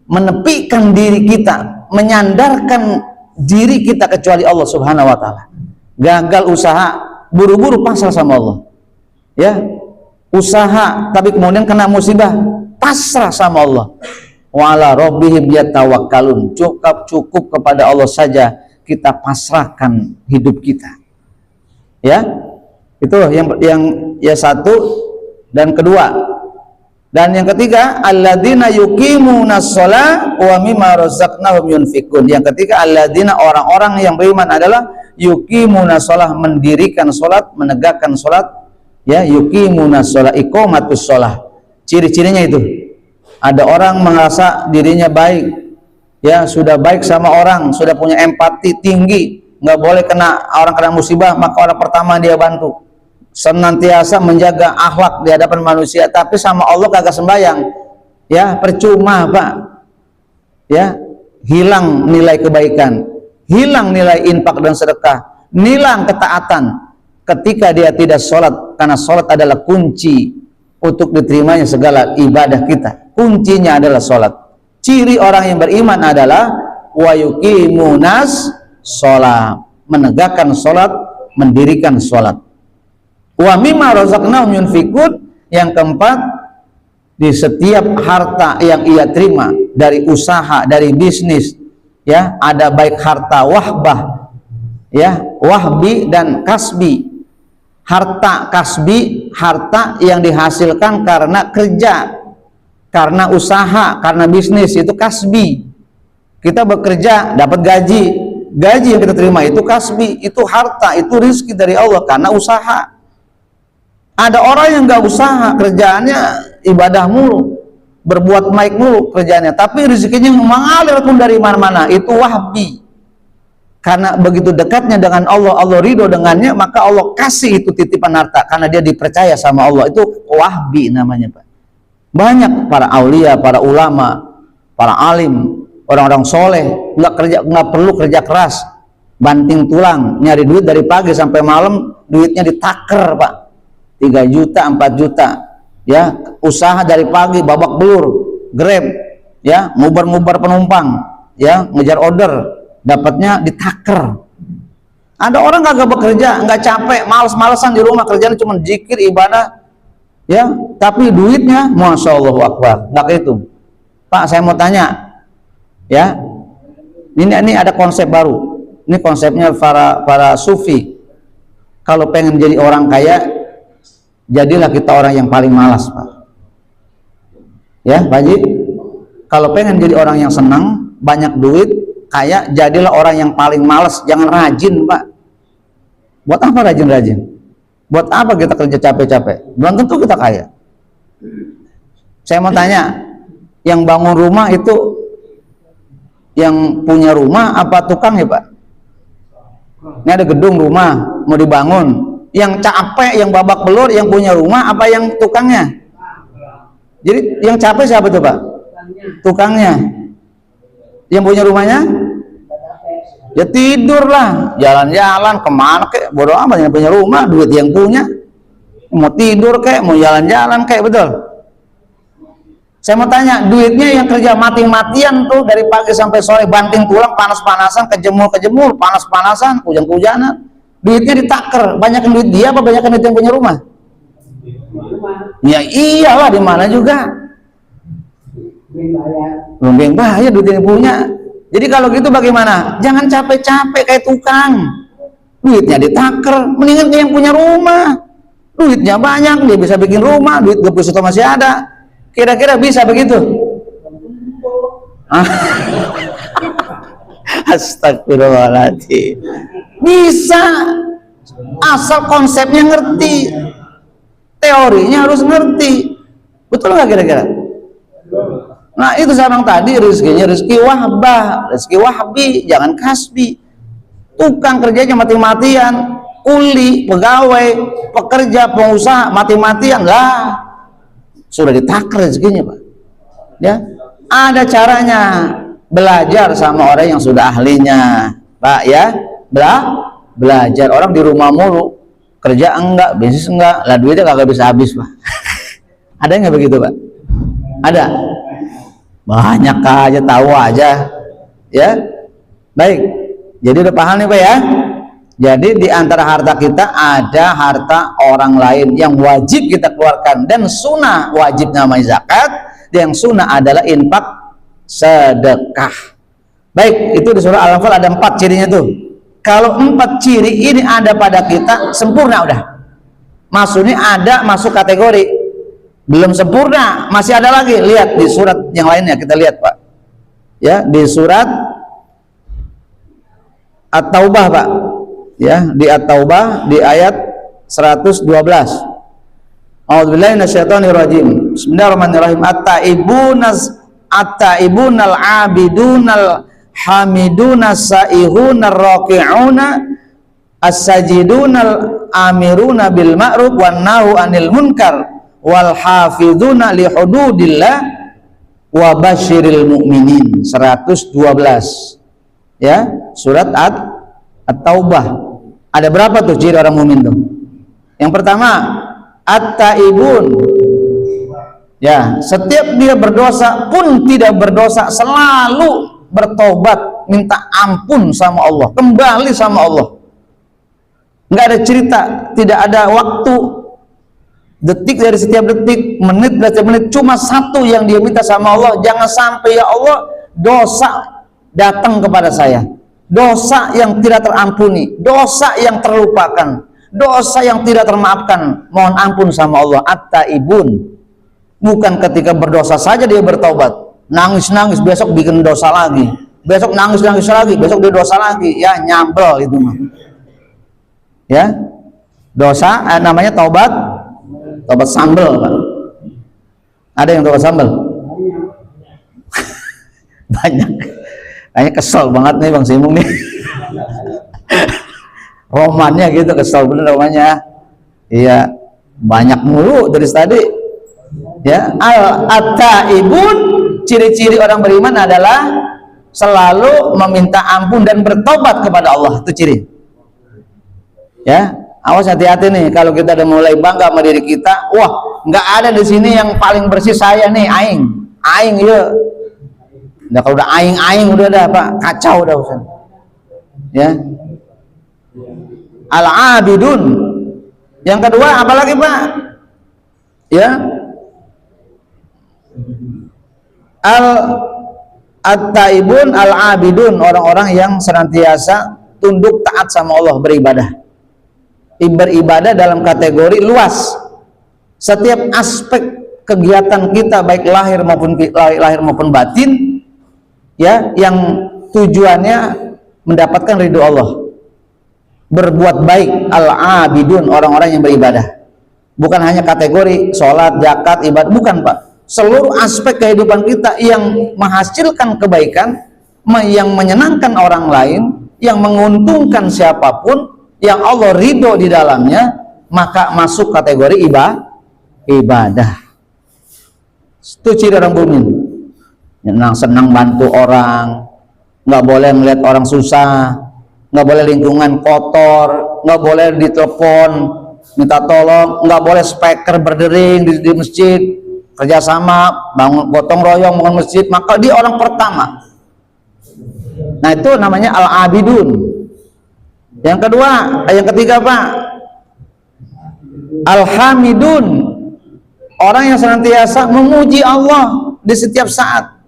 menepikan diri kita, menyandarkan diri kita kecuali Allah Subhanahu wa taala. Gagal usaha, buru-buru pasrah sama Allah. Ya, usaha tapi kemudian kena musibah, pasrah sama Allah. Wa ala rabbihim yatawakkalun, cukup kepada Allah saja kita pasrahkan hidup kita. Ya, itu yang ya satu dan kedua. Dan yang ketiga, alladzina yuqimunas shalah wa mimma razaqnahum yunfikun. Yang ketiga, alladzina, orang-orang yang beriman adalah yuqimunas shalah, mendirikan salat, menegakkan salat. Ya, yuqimunas shalah, iqamatus shalah. Ciri-cirinya itu. Ada orang merasa dirinya baik, ya sudah baik sama orang, sudah punya empati tinggi, nggak boleh orang kena musibah maka orang pertama dia bantu, senantiasa menjaga akhlak di hadapan manusia, tapi sama Allah kagak sembahyang, ya percuma Pak, ya hilang nilai kebaikan, hilang nilai infak dan sedekah, hilang ketaatan ketika dia tidak sholat, karena sholat adalah kunci untuk diterimanya segala ibadah kita. Kuncinya adalah sholat. Ciri orang yang beriman adalah wa yuqimunas sholat, menegakkan sholat, mendirikan sholat. Wa mimma razaqnahum yunfikun, yang keempat, di setiap harta yang ia terima dari usaha, dari bisnis, ya ada baik harta wahbah, ya wahbi dan kasbi. Harta kasbi, harta yang dihasilkan karena kerja, karena usaha, karena bisnis, itu kasbi. Kita bekerja dapat gaji, gaji yang kita terima itu kasbi, itu harta, itu rizki dari Allah karena usaha. Ada orang yang nggak usaha, kerjaannya ibadah mulu, berbuat baik mulu kerjaannya, tapi rezekinya mengalir pun dari mana-mana, itu wahbi. Karena begitu dekatnya dengan Allah, Allah ridho dengannya, maka Allah kasih itu titipan harta karena dia dipercaya sama Allah. Itu wahbi namanya, Pak. Banyak para aulia, para ulama, para alim, orang-orang soleh nggak perlu kerja keras, banting tulang nyari duit dari pagi sampai malam, duitnya ditaker, Pak. 3 juta, 4 juta, ya, usaha dari pagi babak belur, Grab, ya, ngubar-ngubar penumpang, ya, ngejar order, dapatnya ditaker. Ada orang kagak bekerja, nggak capek, males-malesan di rumah, kerjaan cuma zikir, ibadah, ya, tapi duitnya, masya Allah akbar, nggak kehitung. Pak, saya mau tanya, ya, ini ada konsep baru, ini konsepnya para sufi. Kalau pengen jadi orang kaya, jadilah kita orang yang paling malas, Pak. Ya, Pak Haji, kalau pengen jadi orang yang senang, banyak duit, kaya, jadilah orang yang paling malas, jangan rajin, Pak. Buat apa rajin-rajin? Buat apa kita kerja capek-capek? Belum tentu kita kaya. Saya mau tanya, yang bangun rumah itu yang punya rumah apa tukang ya, Pak? Ini ada gedung rumah mau dibangun, yang capek, yang babak belur, yang punya rumah apa yang tukangnya? Jadi yang capek siapa tuh, Pak? Tukangnya. Yang punya rumahnya? Ya tidur lah, jalan-jalan kemana kek, bodoh amat. Yang punya rumah, duit yang punya, mau tidur kek, mau jalan-jalan kek, betul? Saya mau tanya, duitnya yang kerja mati-matian tuh dari pagi sampai sore, banting tulang, panas-panasan, kejemur-kejemur, panas-panasan, hujan-hujanan, duitnya ditaker. Banyakan duit dia apa banyakan duit yang punya rumah? Ya iyalah, di mana juga belum bahaya duit yang punya. Jadi kalau gitu bagaimana? Jangan capek-capek kayak tukang, duitnya ditaker. Mendingan yang punya rumah, duitnya banyak, dia bisa bikin rumah, duit deposito masih ada. Kira-kira bisa begitu? Astagfirullahaladzim. Bisa, asal konsepnya ngerti, teorinya harus ngerti. Betul nggak kira-kira? Nah itu saya bilang tadi, rezekinya rezeki wahbah, rezeki wahbi, jangan kasbi. Tukang kerjanya mati-matian, kuli, pegawai, pekerja, pengusaha mati-matian lah, sudah ditaker rezekinya, Pak. Ya, ada caranya, belajar sama orang yang sudah ahlinya, Pak, ya. Belajar. Orang di rumah mulu, kerja enggak, bisnis enggak, lah duitnya kagak bisa habis, Pak. Ada nggak begitu, Pak? Ada. Banyak aja, tahu aja, ya. Baik, jadi udah paham nih, Pak, ya. Jadi di antara harta kita ada harta orang lain yang wajib kita keluarkan, dan sunnah wajib namanya zakat, yang sunnah adalah infak sedekah. Baik, itu di surah Al-Anfal ada 4 cirinya tuh. Kalau 4 ciri ini ada pada kita, sempurna udah. Maksudnya ada masuk kategori. Belum sempurna, masih ada lagi. Lihat di surat yang lainnya, kita lihat, Pak. Ya, di surat At-Taubah, Pak. Ya, di At-Taubah di ayat 112. A'udzubillahi minasyaitonirrajim. Bismillahirrahmanirrahim. At-taibunal abidunal hamidunas saihunal raqi'una as-sajidunal amiruna bil ma'ruf wan nahu anil munkar wal hafizuna li hududillah wa basyiril mu'minin. 112, ya, surat At-Taubah. Ada berapa tuh ciri orang mukmin tuh? Yang pertama, at-taibun, ya, setiap dia berdosa pun tidak berdosa, selalu bertobat, minta ampun sama Allah, kembali sama Allah. Nggak ada cerita, tidak ada waktu, detik dari setiap detik, menit dari setiap menit, cuma satu yang dia minta sama Allah, jangan sampai ya Allah dosa datang kepada saya, dosa yang tidak terampuni, dosa yang terlupakan, dosa yang tidak termaafkan, mohon ampun sama Allah. At-taibun, Bukan ketika berdosa saja dia bertobat, nangis-nangis besok bikin dosa lagi, besok nangis-nangis lagi, besok dia dosa lagi, ya nyambel itu mah. Ya, dosa namanya tobat sambel, Pak. Ada yang tobat sambel? Banyak. Kayaknya kesel banget nih Bang Simung nih. Romannya gitu, kesel bener romannya. Iya, banyak mulu dari tadi. Ya, at-taibun, ciri-ciri orang beriman adalah selalu meminta ampun dan bertobat kepada Allah. Itu ciri. Ya, awas hati-hati nih kalau kita udah mulai bangga sama diri kita. Wah, nggak ada di sini yang paling bersih saya nih, aing ya. Nah, kalau udah aing udah ada Pak, kacau dah urusan. Ya. Al-abidun. Yang kedua apalagi Pak? Ya. At-taibun al-abidun, orang-orang yang senantiasa tunduk taat sama Allah, beribadah. Beribadah dalam kategori luas. Setiap aspek kegiatan kita baik lahir maupun batin, ya, yang tujuannya mendapatkan ridho Allah, berbuat baik. Al-abidun, orang-orang yang beribadah, bukan hanya kategori sholat, zakat, ibadah, bukan Pak. Seluruh aspek kehidupan kita yang menghasilkan kebaikan, yang menyenangkan orang lain, yang menguntungkan siapapun, yang Allah ridho di dalamnya, maka masuk kategori ibadah. Itu ciri orang mukmin. Senang bantu orang, nggak boleh melihat orang susah, nggak boleh lingkungan kotor, nggak boleh ditelepon minta tolong, nggak boleh speaker berdering di masjid, kerjasama bangun gotong royong bangun masjid, maka dia orang pertama. Nah, itu namanya al-abidun. Yang kedua, yang ketiga Pak, al-hamidun, orang yang senantiasa memuji Allah di setiap saat.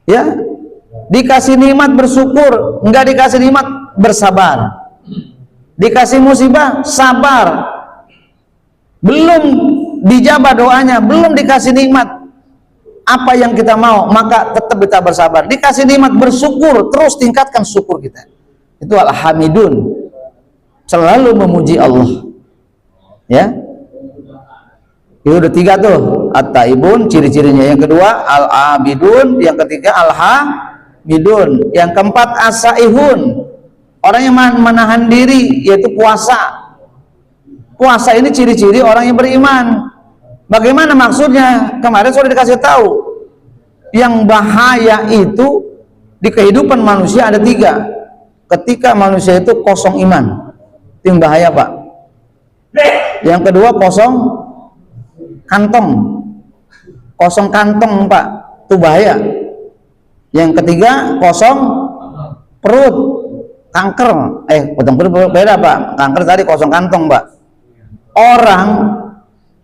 Ya, dikasih nikmat bersyukur, enggak dikasih nikmat bersabar, dikasih musibah sabar, belum dijabah doanya, belum dikasih nikmat apa yang kita mau, maka tetap kita bersabar. Dikasih nikmat bersyukur, terus tingkatkan syukur kita. Itu al-hamidun, selalu memuji Allah. Ya, itu udah tiga tuh, at-taibun ciri-cirinya. Yang kedua al-abidun, yang ketiga al-hamidun, yang keempat as-saihun, orang yang menahan diri, yaitu puasa. Puasa ini ciri-ciri orang yang beriman. Bagaimana maksudnya? Kemarin sudah dikasih tahu, yang bahaya itu di kehidupan manusia ada tiga. Ketika manusia itu kosong iman, itu yang bahaya Pak. Yang kedua kosong kantong Pak, itu bahaya. Yang ketiga kosong perut, kanker. Kosong perut beda Pak, kanker tadi kosong kantong Pak. Orang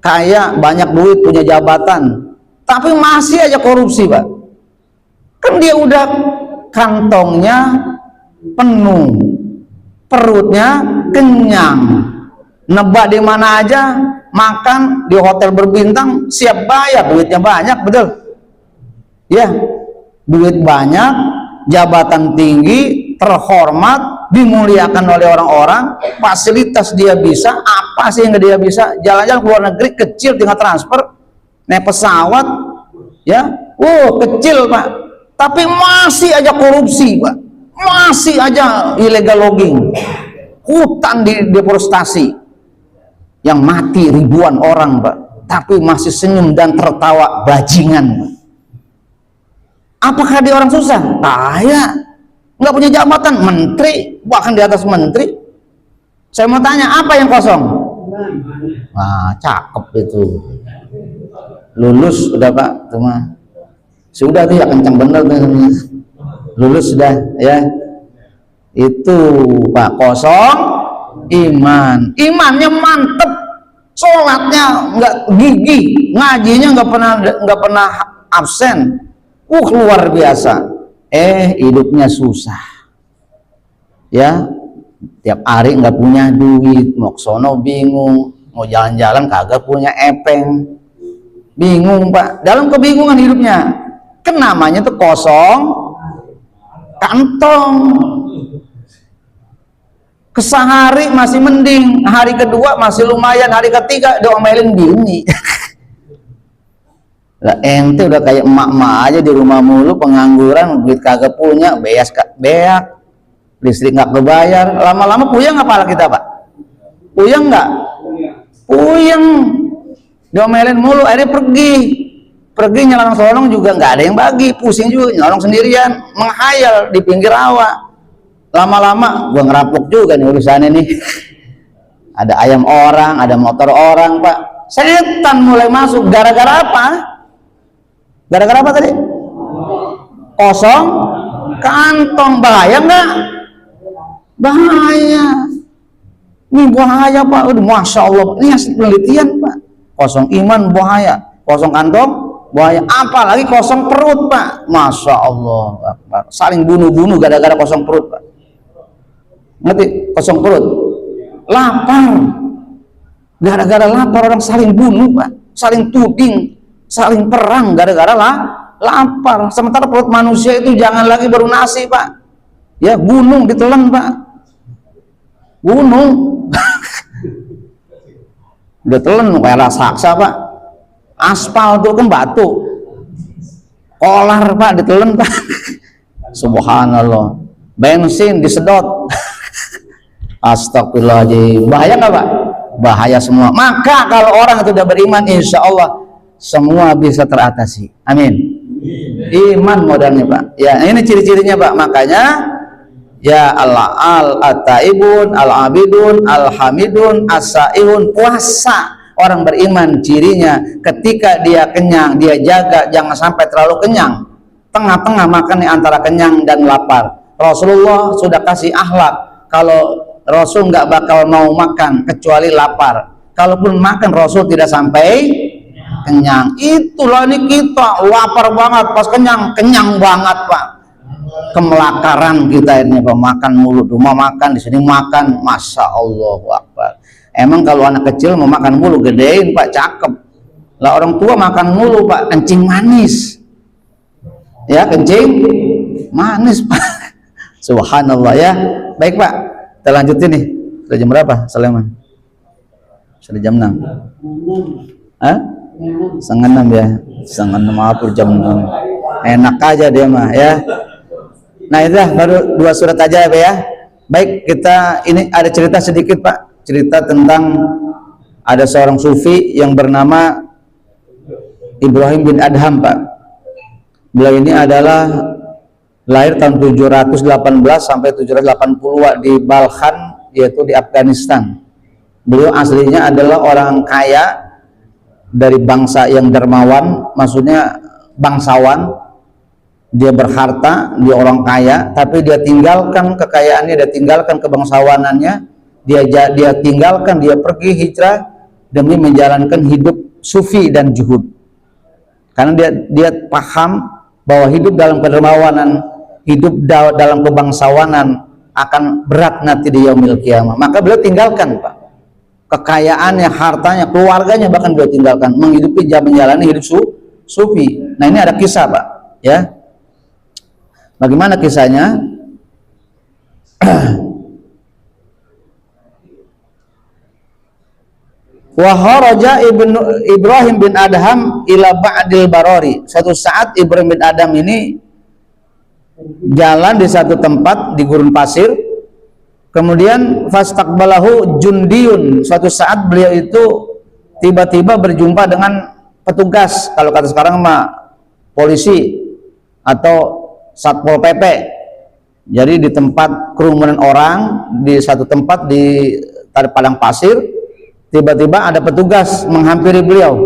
kaya, banyak duit, punya jabatan, tapi masih aja korupsi Pak. Kan dia udah kantongnya penuh, perutnya kenyang, nebak di mana aja, makan di hotel berbintang, siap bayar, duitnya banyak, betul? Ya, duit banyak, jabatan tinggi, terhormat, dimuliakan oleh orang-orang, fasilitas dia bisa, apa sih yang dia bisa? Jalan-jalan ke luar negeri kecil, tinggal transfer, naik pesawat, ya, kecil Pak, tapi masih aja korupsi Pak. Masih aja illegal logging, hutan di deforestasi, yang mati ribuan orang Pak, tapi masih senyum dan tertawa bajingan Pak. Apakah dia orang susah? Kaya, nggak punya jabatan, menteri, bahkan di atas menteri. Saya mau tanya, apa yang kosong? Wah, cakep itu, lulus udah Pak, cuma sudah tuh ya, kencang bener tuh. Lulus sudah ya, itu Pak, kosong iman, imannya mantep, sholatnya nggak gigih, ngajinya nggak pernah absen, luar biasa. Hidupnya susah, ya, tiap hari nggak punya duit, mau sono bingung, mau jalan-jalan kagak punya epeng, bingung Pak, dalam kebingungan hidupnya. Kan namanya tuh kosong kantong. Kesehari masih mending, hari kedua masih lumayan, hari ketiga diomelin bini. Lah ente udah kayak emak-emak aja di rumah mulu, pengangguran, duit kagak punya, beak, listrik nggak kebayar, lama-lama puyeng apa kita Pak? Puyeng nggak? Puyeng, diomelin mulu, akhirnya pergi nyolong-nyolong juga nggak ada yang bagi, pusing juga nyolong sendirian, menghayal di pinggir rawa. Lama-lama gua ngerampok juga nih urusannya nih. Ada ayam orang, ada motor orang Pak. Setan mulai masuk, gara-gara apa? Gara-gara apa tadi? Kosong kantong. Bahaya nggak? Bahaya. Ini bahaya Pak. Udah, Masya Allah, ini hasil penelitian Pak. Kosong iman bahaya, kosong kantong bahaya, apalagi kosong perut Pak. Masya Allah, saling bunuh-bunuh gara-gara kosong perut Pak. Ngerti? Kosong perut, lapar, gara-gara lapar orang saling bunuh Pak, saling tuding, saling perang gara-gara lapar. Sementara perut manusia itu jangan lagi baru nasi Pak, ya gunung ditelan Pak, gunung udah telan kayak raksasa Pak. Aspal tuh kan batu, kolar Pak ditelan Pak. Subhanallah, bensin disedot. Astagfirullahaladzim, bahaya nggak Pak? Bahaya semua. Maka kalau orang itu udah beriman, insya Allah semua bisa teratasi. Amin. Iman modalnya Pak. Ya ini ciri-cirinya Pak. Makanya ya al-taibun, al-abidun, al-hamidun, as-saihun. Puasa orang beriman cirinya ketika dia kenyang, dia jaga jangan sampai terlalu kenyang. Tengah-tengah makan antara kenyang dan lapar. Rasulullah sudah kasih akhlak, kalau Rasul nggak bakal mau makan kecuali lapar. Kalaupun makan Rasul tidak sampai kenyang. Itulah ini kita lapar banget, pas kenyang banget Pak. Kemelakaran kita ini Pak, makan mulu, rumah makan, di sini makan, Masya Allah Akbar. Emang kalau anak kecil mau makan mulu, gedein Pak, cakep. Lah orang tua makan mulu Pak, kencing manis. Ya kencing manis Pak. Subhanallah ya. Baik Pak, kita lanjutin nih. Sudah jam berapa Sulaiman? Sudah jam 6. Hah? Setengah 6 ya. Setengah 6 apa jam 6. Enak aja dia mah ya. Nah itu baru 2 surat aja ya Pak ya. Baik, kita ini ada cerita sedikit Pak. Cerita tentang ada seorang sufi yang bernama Ibrahim bin Adham Pak. Beliau ini adalah lahir tahun 718 sampai 780 di Balkhan, yaitu di Afghanistan. Beliau aslinya adalah orang kaya dari bangsa yang dermawan, maksudnya bangsawan. Dia berharta, dia orang kaya, tapi dia tinggalkan kekayaannya, dia tinggalkan kebangsawanannya, dia tinggalkan, dia pergi hijrah demi menjalankan hidup sufi dan zuhud. Karena dia paham bahwa hidup dalam kedermawanan, hidup dalam kebangsawanan akan berat nanti di yaumil qiyamah. Maka beliau tinggalkan Pak kekayaannya, hartanya, keluarganya, bahkan beliau tinggalkan menghidupi menjalani hidup sufi. Nah ini ada kisah Pak ya. Bagaimana kisahnya? Wa kharaja Ibrahim bin Adham ila ba'dil barari. Suatu saat Ibrahim bin Adham ini jalan di satu tempat di gurun pasir. Kemudian fastaqbalahu jundiyun. Suatu saat beliau itu tiba-tiba berjumpa dengan petugas, kalau kata sekarang mah polisi atau Satpol PP. Jadi di tempat kerumunan orang, di satu tempat di padang pasir, tiba-tiba ada petugas menghampiri beliau.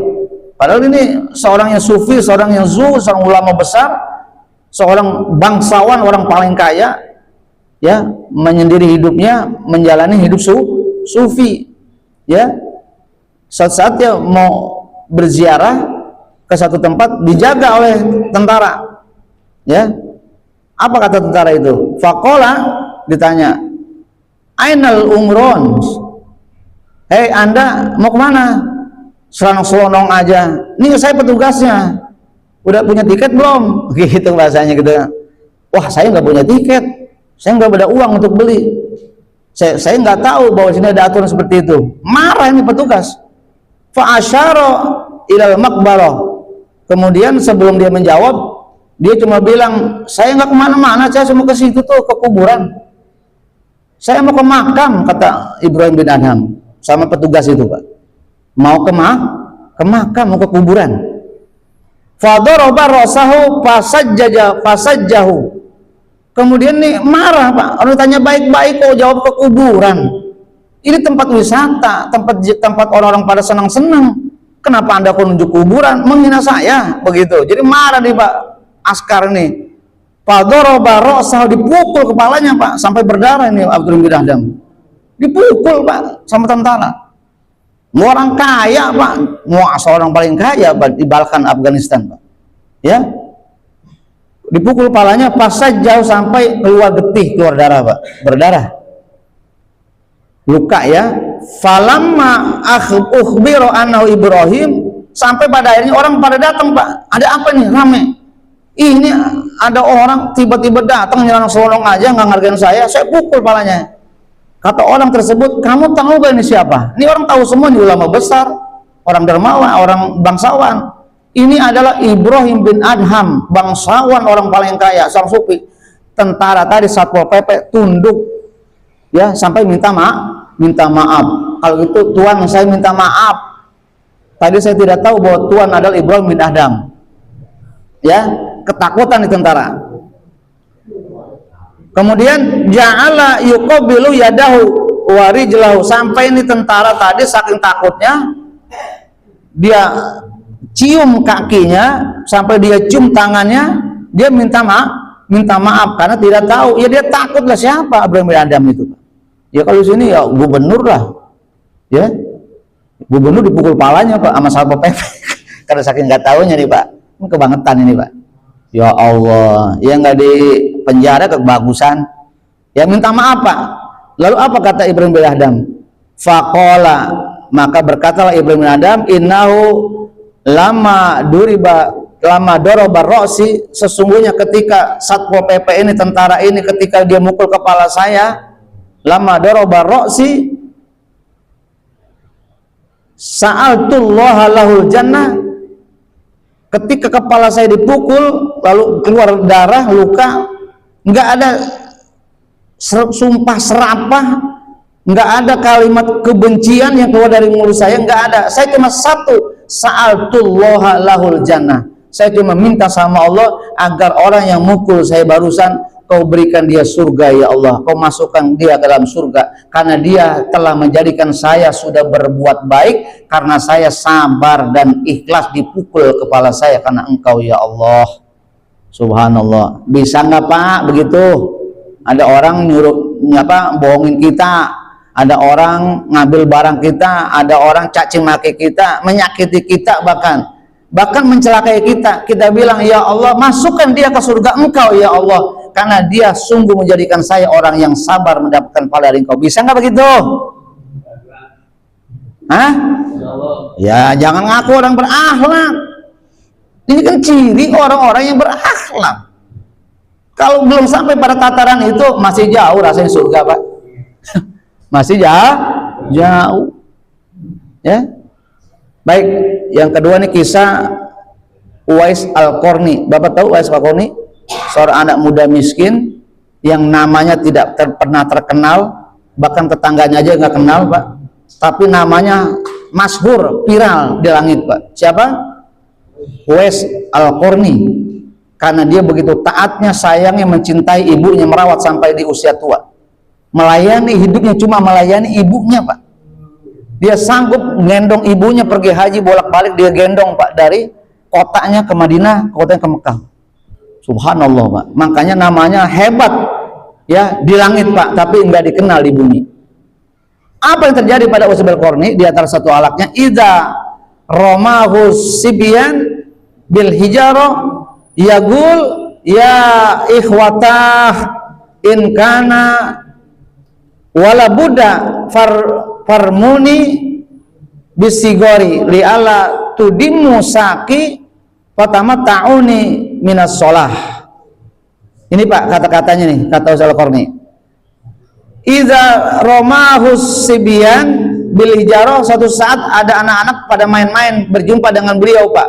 Padahal ini seorang yang sufi, seorang yang zuhud, seorang ulama besar, seorang bangsawan, orang paling kaya, ya, menyendiri hidupnya, menjalani hidup sufi, ya. Saat-saat dia mau berziarah ke satu tempat, dijaga oleh tentara, ya. Apa kata tentara itu? Faqala, ditanya, Ainal umron? Hei Anda mau kemana? selonong aja. Nih saya petugasnya, udah punya tiket belum? Gitu bahasanya gitu. Wah, saya nggak punya tiket, saya nggak ada uang untuk beli. Saya nggak tahu bahwa sini ada aturan seperti itu. Marah ini petugas. Fa asyara ilal maqbarah. Kemudian sebelum dia menjawab, dia cuma bilang, saya nggak kemana-mana, saya cuma ke situ tuh, ke kuburan. Saya mau ke makam, kata Ibrahim bin Adham sama petugas itu, Pak. Mau ke makam, mau ke kuburan. Fadaraba rasahu fasajjahu. Kemudian nih marah, Pak. Orang tanya baik-baik kok jawab ke kuburan. Ini tempat wisata, tempat orang-orang pada senang-senang. Kenapa Anda kok nunjuk kuburan? Menghina saya, begitu. Jadi marah nih, Pak askar ini. Fadaraba rasahu, dipukul kepalanya, Pak, sampai berdarah ini Abdul bin Adham. Dipukul, Pak, sama tentara. Orang kaya, Pak, seorang paling kaya, Pak, di Balkan Afghanistan, Pak. Ya, dipukul kepalanya, pasaj jauh sampai keluar getih, keluar darah, Pak, berdarah, luka ya. Falamma ukhbiro annahu Ibrahim, sampai pada akhirnya orang pada datang, Pak. Ada apa nih, rame? Ini ada orang tiba-tiba datang nyerang selonong aja, nggak ngargain saya pukul kepalanya. Kata orang tersebut, kamu tahu gak ini siapa? Ini orang tahu semua, ini ulama besar, orang dermawan, orang bangsawan. Ini adalah Ibrahim bin Adham, bangsawan, orang paling kaya, sang sufi. Tentara tadi Satpol PP tunduk, ya, sampai minta maaf. Kalau gitu, Tuan, saya minta maaf. Tadi saya tidak tahu bahwa Tuan adalah Ibrahim bin Adham. Ya, ketakutan di tentara. Kemudian ja'ala yuqabilu yadahu wa rijlahu, sampai ini tentara tadi saking takutnya dia cium kakinya, sampai dia cium tangannya, dia minta maaf karena tidak tahu. Ya dia takut lah, siapa Ibrahim bin Adham itu. Ya kalau sini ya gubernur lah. Ya. Gubernur dipukul palanya, Pak, sama Satpol PP. Karena saking nggak tahunya nih, Pak. Kebangetan ini, Pak. Ya Allah, ya nggak di penjara kebagusan. Ya minta maaf, Pak. Lalu apa kata Ibrahim bin Adham? Faqala, maka berkatalah Ibrahim bin Adham, innahu lama daraba ra'si, sesungguhnya ketika Satpol PP ini, tentara ini, ketika dia mukul kepala saya, lama daraba ra'si sa'altullaha lahul jannah, ketika kepala saya dipukul lalu keluar darah, luka, nggak ada sumpah serapah, nggak ada kalimat kebencian yang keluar dari mulut saya, nggak ada. Saya cuma satu, sa'altullaha lahul jannah, saya cuma minta sama Allah agar orang yang mukul saya barusan, kau berikan dia surga ya Allah, kau masukkan dia ke dalam surga, karena dia telah menjadikan saya sudah berbuat baik, karena saya sabar dan ikhlas dipukul kepala saya karena engkau ya Allah. Subhanallah. Bisa nggak, Pak, begitu? Ada orang nyuruh bohongin kita, ada orang ngambil barang kita, ada orang caci maki kita, menyakiti kita, bahkan mencelakai kita. Kita bilang, ya Allah, masukkan dia ke surga engkau ya Allah, karena dia sungguh menjadikan saya orang yang sabar mendapatkan pahala dari engkau. Bisa nggak begitu? Hah? Ya jangan ngaku orang berakhlak. Ini kan ciri orang-orang yang berakhlak. Kalau belum sampai pada tataran itu, masih jauh rasanya surga, Pak. Masih jauh. Ya. Baik, yang kedua nih kisah Uwais Al-Qarni. Bapak tahu Uwais Al-Qarni? Seorang anak muda miskin yang namanya tidak pernah terkenal, bahkan tetangganya aja nggak kenal, Pak. Tapi namanya masyhur, viral di langit, Pak. Siapa? Uwais Al-Qarni. Karena dia begitu taatnya, sayangnya, mencintai ibunya, merawat sampai di usia tua. Melayani hidupnya, cuma melayani ibunya, Pak. Dia sanggup gendong ibunya pergi haji bolak-balik, dia gendong, Pak, dari kotanya ke Madinah, kotanya ke Mekah. Subhanallah, Pak. Makanya namanya hebat ya di langit, Pak, tapi enggak dikenal di bumi. Apa yang terjadi pada Uwais Al-Qarni? Di antara satu alaknya, idza romahu sibyan bil hijaro yagul ya ikhwatah in kana wala buddha farmuni bisigori li'ala tudimu saki pertama ta'uni minas sholah. Ini Pak kata-katanya nih, kata Ustaz Al-Qarni. Iza romahus sibian bil hijarah, suatu saat ada anak-anak pada main-main berjumpa dengan beliau Pak.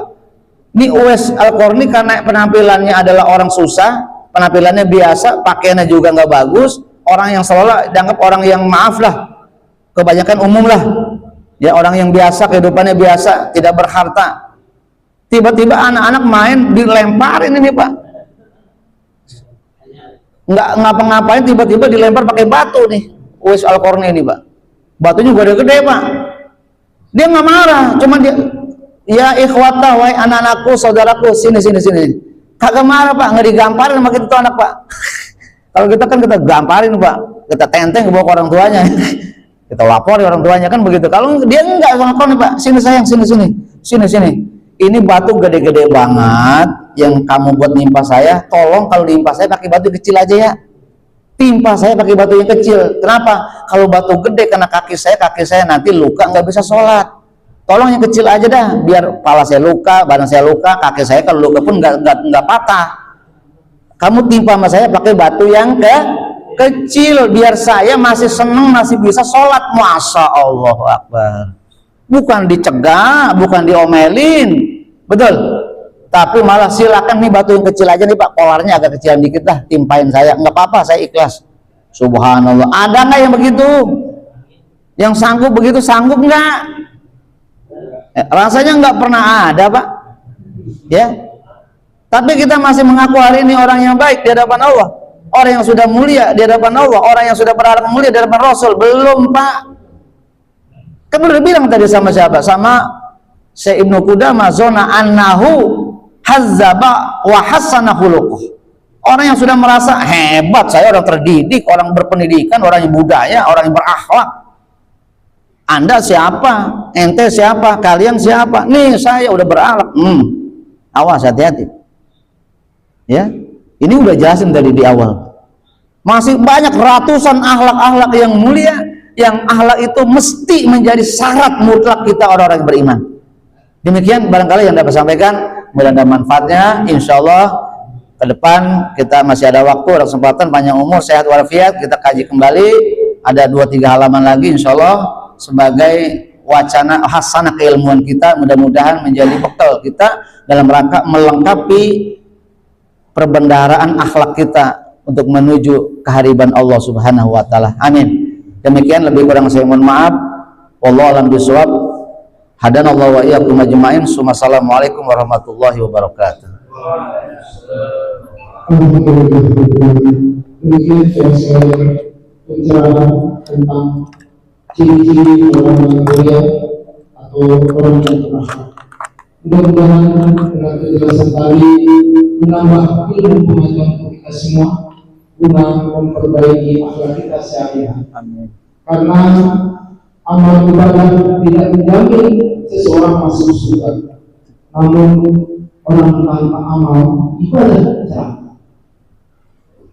Ini Uwais Al-Qarni karena penampilannya adalah orang susah, penampilannya biasa, pakaiannya juga nggak bagus, orang yang selalu dianggap orang yang maaf lah, kebanyakan umum lah, ya orang yang biasa, kehidupannya biasa, tidak berharta. Tiba-tiba anak-anak main dilemparin ini Pak, nggak ngapa-ngapain, tiba-tiba dilempar pakai batu nih Uwais Al-Qarni ini Pak. Batunya gede-gede Pak. Dia nggak marah, cuma dia, ya ikhwata, wahai anak-anakku, saudaraku, sini. Kagak marah Pak, nggak digamparin sama kita tuh anak Pak. Kalau kita kan kita gamparin Pak, kita tenteng ke bawah orang tuanya, kita lapor orang tuanya kan begitu. Kalau dia enggak lapor nih Pak, sini sayang, sini. Ini batu gede-gede banget yang kamu buat nimpa saya, tolong kalau nimpa saya pakai batu kecil aja ya. Timpa saya pakai batu yang kecil. Kenapa? Kalau batu gede kena kaki saya nanti luka, nggak bisa sholat. Tolong yang kecil aja dah, biar kepala saya luka, badan saya luka, kaki saya kalau luka pun nggak patah. Kamu timpa sama saya pakai batu yang kecil, biar saya masih seneng, masih bisa sholat. Masya Allah Akbar. Bukan dicegah, bukan diomelin, betul. Tapi malah silakan nih batu yang kecil aja nih Pak, kolarnya agak kecilan dikit dah, timpain saya, nggak apa-apa, saya ikhlas. Subhanallah. Ada nggak yang begitu? Yang sanggup begitu, sanggup nggak? Rasanya nggak pernah ada Pak. Ya. Tapi kita masih mengaku hari ini orang yang baik di hadapan Allah, orang yang sudah mulia di hadapan Allah, orang yang sudah berharap mulia di hadapan Rasul. Belum Pak. Kan udah bilang tadi sama siapa? Sama Syekh Ibnu Qudamah, zona annahu hazzaba wa hassana khuluquh. Orang yang sudah merasa hebat, saya orang terdidik, orang berpendidikan, orang yang budaya, orang yang berakhlak. Anda siapa? Ente siapa? Kalian siapa? Nih saya udah berakhlak. Awas, hati-hati. Ya, ini udah jelasin tadi di awal. Masih banyak ratusan akhlak-akhlak yang mulia, yang akhlak itu mesti menjadi syarat mutlak kita orang-orang yang beriman. Demikian barangkali yang dapat sampaikan, mudah ada manfaatnya. Insya Allah ke depan kita masih ada waktu, ada kesempatan, panjang umur, sehat walafiat, kita kaji kembali. Ada 2-3 halaman lagi insya Allah sebagai wacana hasanah keilmuan kita, mudah-mudahan menjadi bekal kita dalam rangka melengkapi perbendaharaan akhlak kita untuk menuju kehadiran Allah Subhanahu wa taala. Amin. Demikian, lebih kurang saya mohon maaf. Wallahu a'lam bishawab. Hadanallahu wa iyyakum ajma'in. Assalamualaikum warahmatullahi wabarakatuh. Mungkin saya bicara tentang ciri-ciri orang yang mulia atau orang yang berakhlak. Mudah-mudahan dengan penjelasan tadi menambah ilmu pengetahuan kita semua guna memperbaiki akhlak kita sehari-hari. Karena amal ibadah tidak menjamin seseorang masuk surga, namun orang tanpa amal ibadah celaka.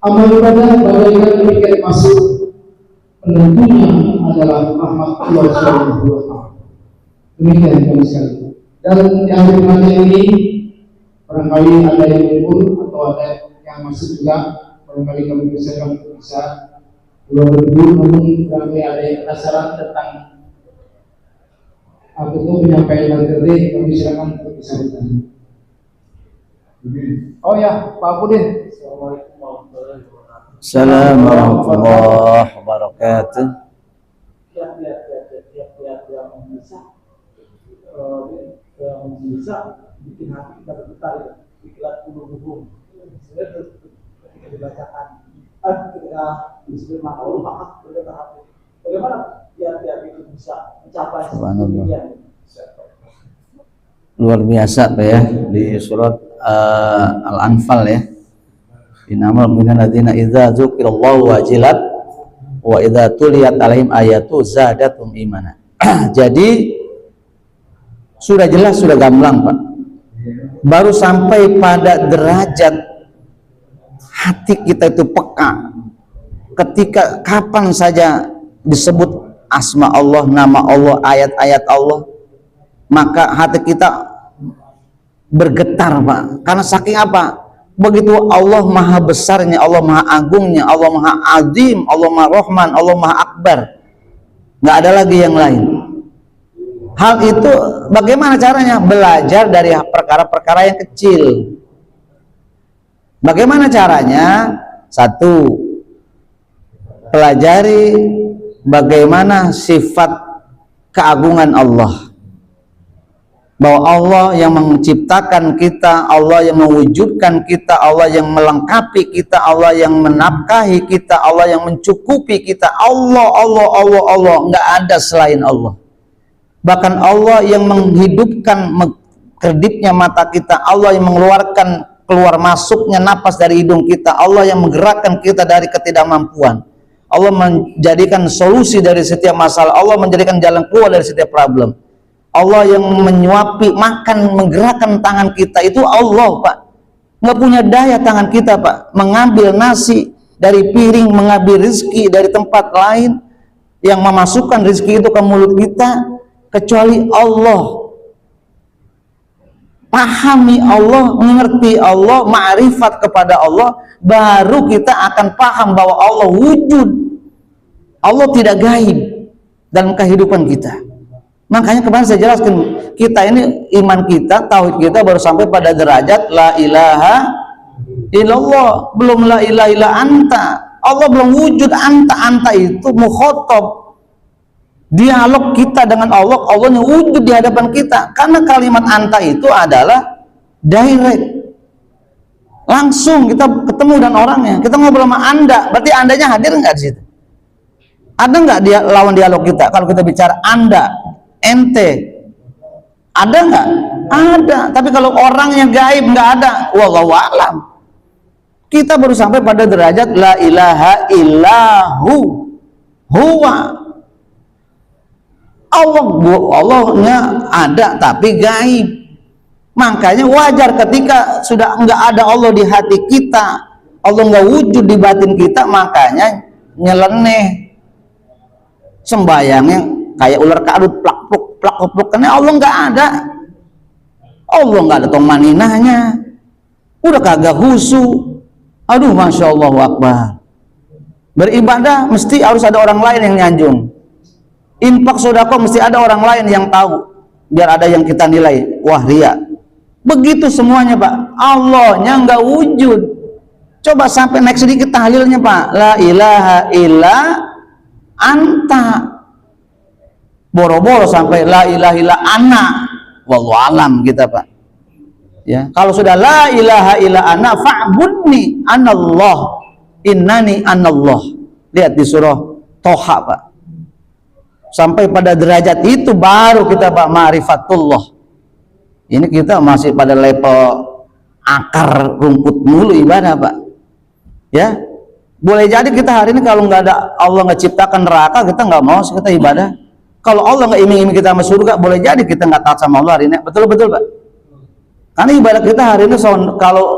Amal ibadah bagaikan tiket masuk, penentunya adalah rahmat Allah Subhanahu wa taala. Demikian kami sekalian. Dan di akhir pengajian ini barangkali ada yang libur atau ada yang masuk juga, barangkali kami bisa keluar dulu, namun barangkali ada yang penasaran tentang apa itu penyampaian materi, kami silakan untuk bisa bertanya. Oh ya, Pak Pudin. Assalamualaikum warahmatullahi wabarakatuh. Yang bisa bikin hati kita bergetar, ikhlas qulubuhum. Sebenarnya ketika dibacakan, ketika disebut Allah bergetar hati. Bagaimana tiap-tiap itu bisa mencapai demikian? Luar biasa Pak ya, di surat Al-Anfal ya. Innamal mu'minuna alladzina idza dzukirallahu wajilat wa idza tuliyat alaihim ayatu zadatum imana. Jadi sudah jelas, sudah gamblang Pak. Baru sampai pada derajat hati kita itu peka ketika kapan saja disebut asma Allah, nama Allah, ayat-ayat Allah, maka hati kita bergetar Pak, karena saking apa? Begitu Allah maha besarnya, Allah maha agungnya, Allah maha azim, Allah maha rahman, Allah maha akbar, nggak ada lagi yang lain. Hal itu bagaimana caranya? Belajar dari perkara-perkara yang kecil. Bagaimana caranya? Satu, pelajari bagaimana sifat keagungan Allah, bahwa Allah yang menciptakan kita, Allah yang mewujudkan kita, Allah yang melengkapi kita, Allah yang menafkahi kita, Allah yang mencukupi kita. Allah, nggak ada selain Allah. Bahkan Allah yang menghidupkan kedipnya mata kita, Allah yang mengeluarkan keluar masuknya napas dari hidung kita, Allah yang menggerakkan kita dari ketidakmampuan, Allah menjadikan solusi dari setiap masalah, Allah menjadikan jalan keluar dari setiap problem, Allah yang menyuapi, makan, menggerakkan tangan kita, itu Allah Pak. Nggak punya daya tangan kita Pak, mengambil nasi dari piring, mengambil rezeki dari tempat lain, yang memasukkan rezeki itu ke mulut kita, kecuali Allah. Pahami Allah, mengerti Allah, ma'rifat kepada Allah, baru kita akan paham bahwa Allah wujud. Allah tidak gaib dalam kehidupan kita. Makanya kemarin saya jelaskan, kita ini iman kita, tauhid kita baru sampai pada derajat la ilaha illallah, belum la ilaha illa anta. Allah belum wujud. Anta itu mukhotob, dialog kita dengan Allah, Allahnya wujud di hadapan kita. Karena kalimat anta itu adalah direct, langsung kita ketemu dengan orangnya, kita ngobrol sama anda, berarti andanya hadir nggak di situ? Ada nggak dia lawan dialog kita? Kalau kita bicara anda, ente, ada nggak? Ada. Tapi kalau orangnya gaib nggak ada, wallahu a'lam. Kita baru sampai pada derajat la ilaha illahu huwa. Allahnya ada tapi gaib. Makanya wajar ketika sudah nggak ada Allah di hati kita, Allah nggak wujud di batin kita, makanya nyeleneh, sembayangnya kayak ular kadut, plak pluk, karena Allah nggak ada. Allah nggak ada tong maninahnya, udah kagak husu. Aduh, masya Allah akbar. Beribadah mesti harus ada orang lain yang nyanjung. Infak sodako mesti ada orang lain yang tahu, biar ada yang kita nilai. Wah, ria. Begitu semuanya Pak. Allahnya nggak wujud. Coba sampai naik sedikit tahlilnya Pak. La ilaha illa anta. Boro-boro sampai la ilaha illa ana. Wallahu alam kita Pak. Ya, kalau sudah la ilaha illa ana fa'budni anallah innani anallah. Lihat di surah Toha Pak. Sampai pada derajat itu baru kita Pak ma'rifatullah. Ini kita masih pada level akar rumput mulu ibadah Pak. Ya, boleh jadi kita hari ini kalau nggak ada Allah nggak ciptakan neraka, kita nggak mau kita ibadah. Kalau Allah nggak iming-iming kita masuk surga, boleh jadi kita nggak taat sama Allah hari ini. Betul Pak. Karena ibadah kita hari ini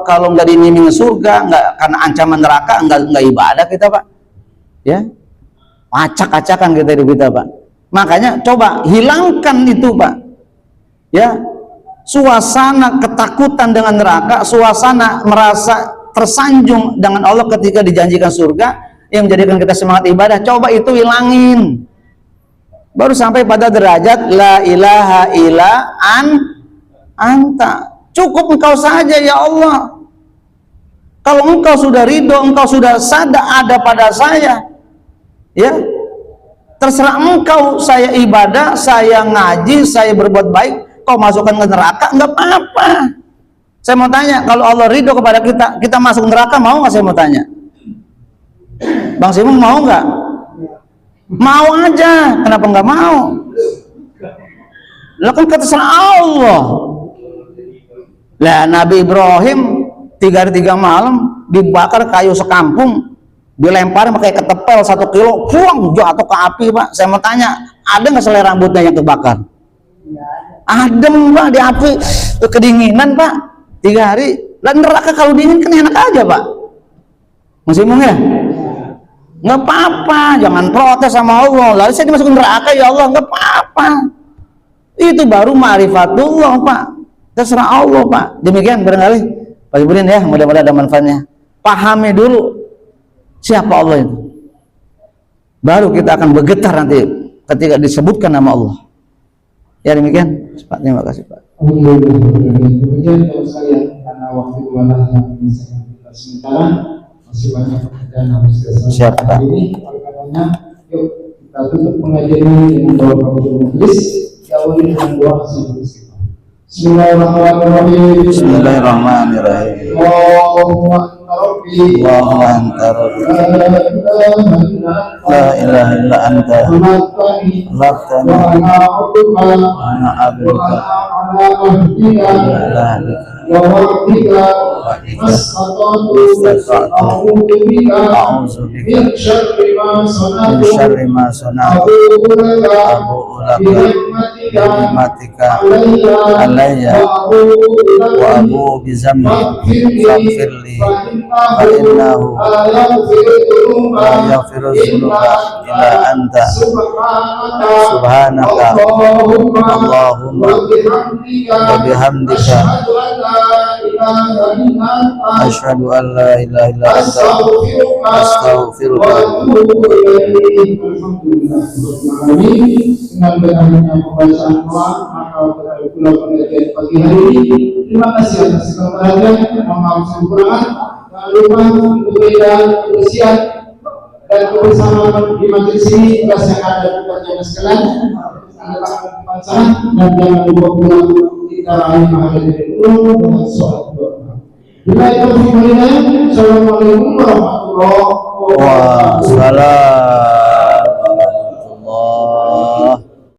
kalau nggak diiming-iming surga, nggak karena ancaman neraka, nggak ibadah kita Pak. Ya, acak-acakan kita hidup kita Pak. Makanya coba hilangkan itu Pak. Ya, suasana ketakutan dengan neraka, suasana merasa tersanjung dengan Allah ketika dijanjikan surga yang menjadikan kita semangat ibadah, coba itu hilangin. Baru sampai pada derajat la ilaha illa anta. Cukup engkau saja ya Allah. Kalau engkau sudah ridho, engkau sudah sadar ada pada saya, ya terserah engkau, saya ibadah, saya ngaji, saya berbuat baik, kau masukkan ke neraka nggak apa-apa. Saya mau tanya, kalau Allah ridho kepada kita masuk neraka, mau nggak? Saya mau tanya, Bang Simon mau nggak? Mau aja, kenapa nggak mau? Lah kan terserah Allah. Lah Nabi Ibrahim 3 hari 3 malam dibakar kayu sekampung, dilempar pakai ketepel 1 kilo, buang jatuh ke api Pak. Saya mau tanya, ada nggak selai rambutnya yang terbakar? Adem Pak di api, kedinginan Pak 3 hari. Lah neraka kalau dingin kan enak aja Pak. Masih mau ya? Nggak apa-apa, jangan protes sama Allah. Lalu saya dimasukin neraka ya Allah, nggak apa-apa. Itu baru ma'rifatullah, Pak. Terserah Allah, Pak. Demikian barangkali Pak Iburin ya, mudah-mudahan ada manfaatnya. Pahami dulu siapa Allah itu. Baru kita akan bergetar nanti ketika disebutkan nama Allah. Ya demikian. Pak, terima kasih, Pak. Demikian kalau sekalian, karena waktu adalah yang menyelesaikan kita sementara, masih banyak pekerjaan yang harus diselesaikan Siap, Pak. hari ini. Oleh karenanya, yuk kita tutup pengajian ini dengan doa kabul majelis. Diawali dengan doa sebelum istighfar. Bismillahirrahmanirrahim. Bismillahirrahmanirrahim. Allahumma anta rabbi. Allahumma anta rabbi. La ilaha illa anta. Khalaqtani Khalaqtani wa ana abduka wa ana wa abduka ana ala ahdika ala ahdika wa wa'dika wa'dika mastata'tu mastata'tu a'udzu bika a'udzu bika min syarri ma min sana'tu syarri ma sana'tu abu'u laka abu'u laka bi ni'matika binikmatika alayya alayya wa abu'u bi zambi faghfirli fa innahu la yaghfiru dzunuba illa anta subhanaka Allahumma wa bihamdika asyhadu an la ilaha illa anta astaghfiruka. Dengan berakhirnya pembacaan doa, maka berakhir pula pengajian pagi hari ini. Terima kasih atas segala perhatian, mohon maaf segala kekurangan. Jangan lupa untuk dan kebersihan dan kebersamaan di majelis ini. Tugas yang ada di perjalanan sekalian, adalah pembacaan dan jangan lupa pula kita raih menghadiri dulu dengan sholat doa. Bila itu Assalamualaikum warahmatullahi wabarakatuh. Wassalam.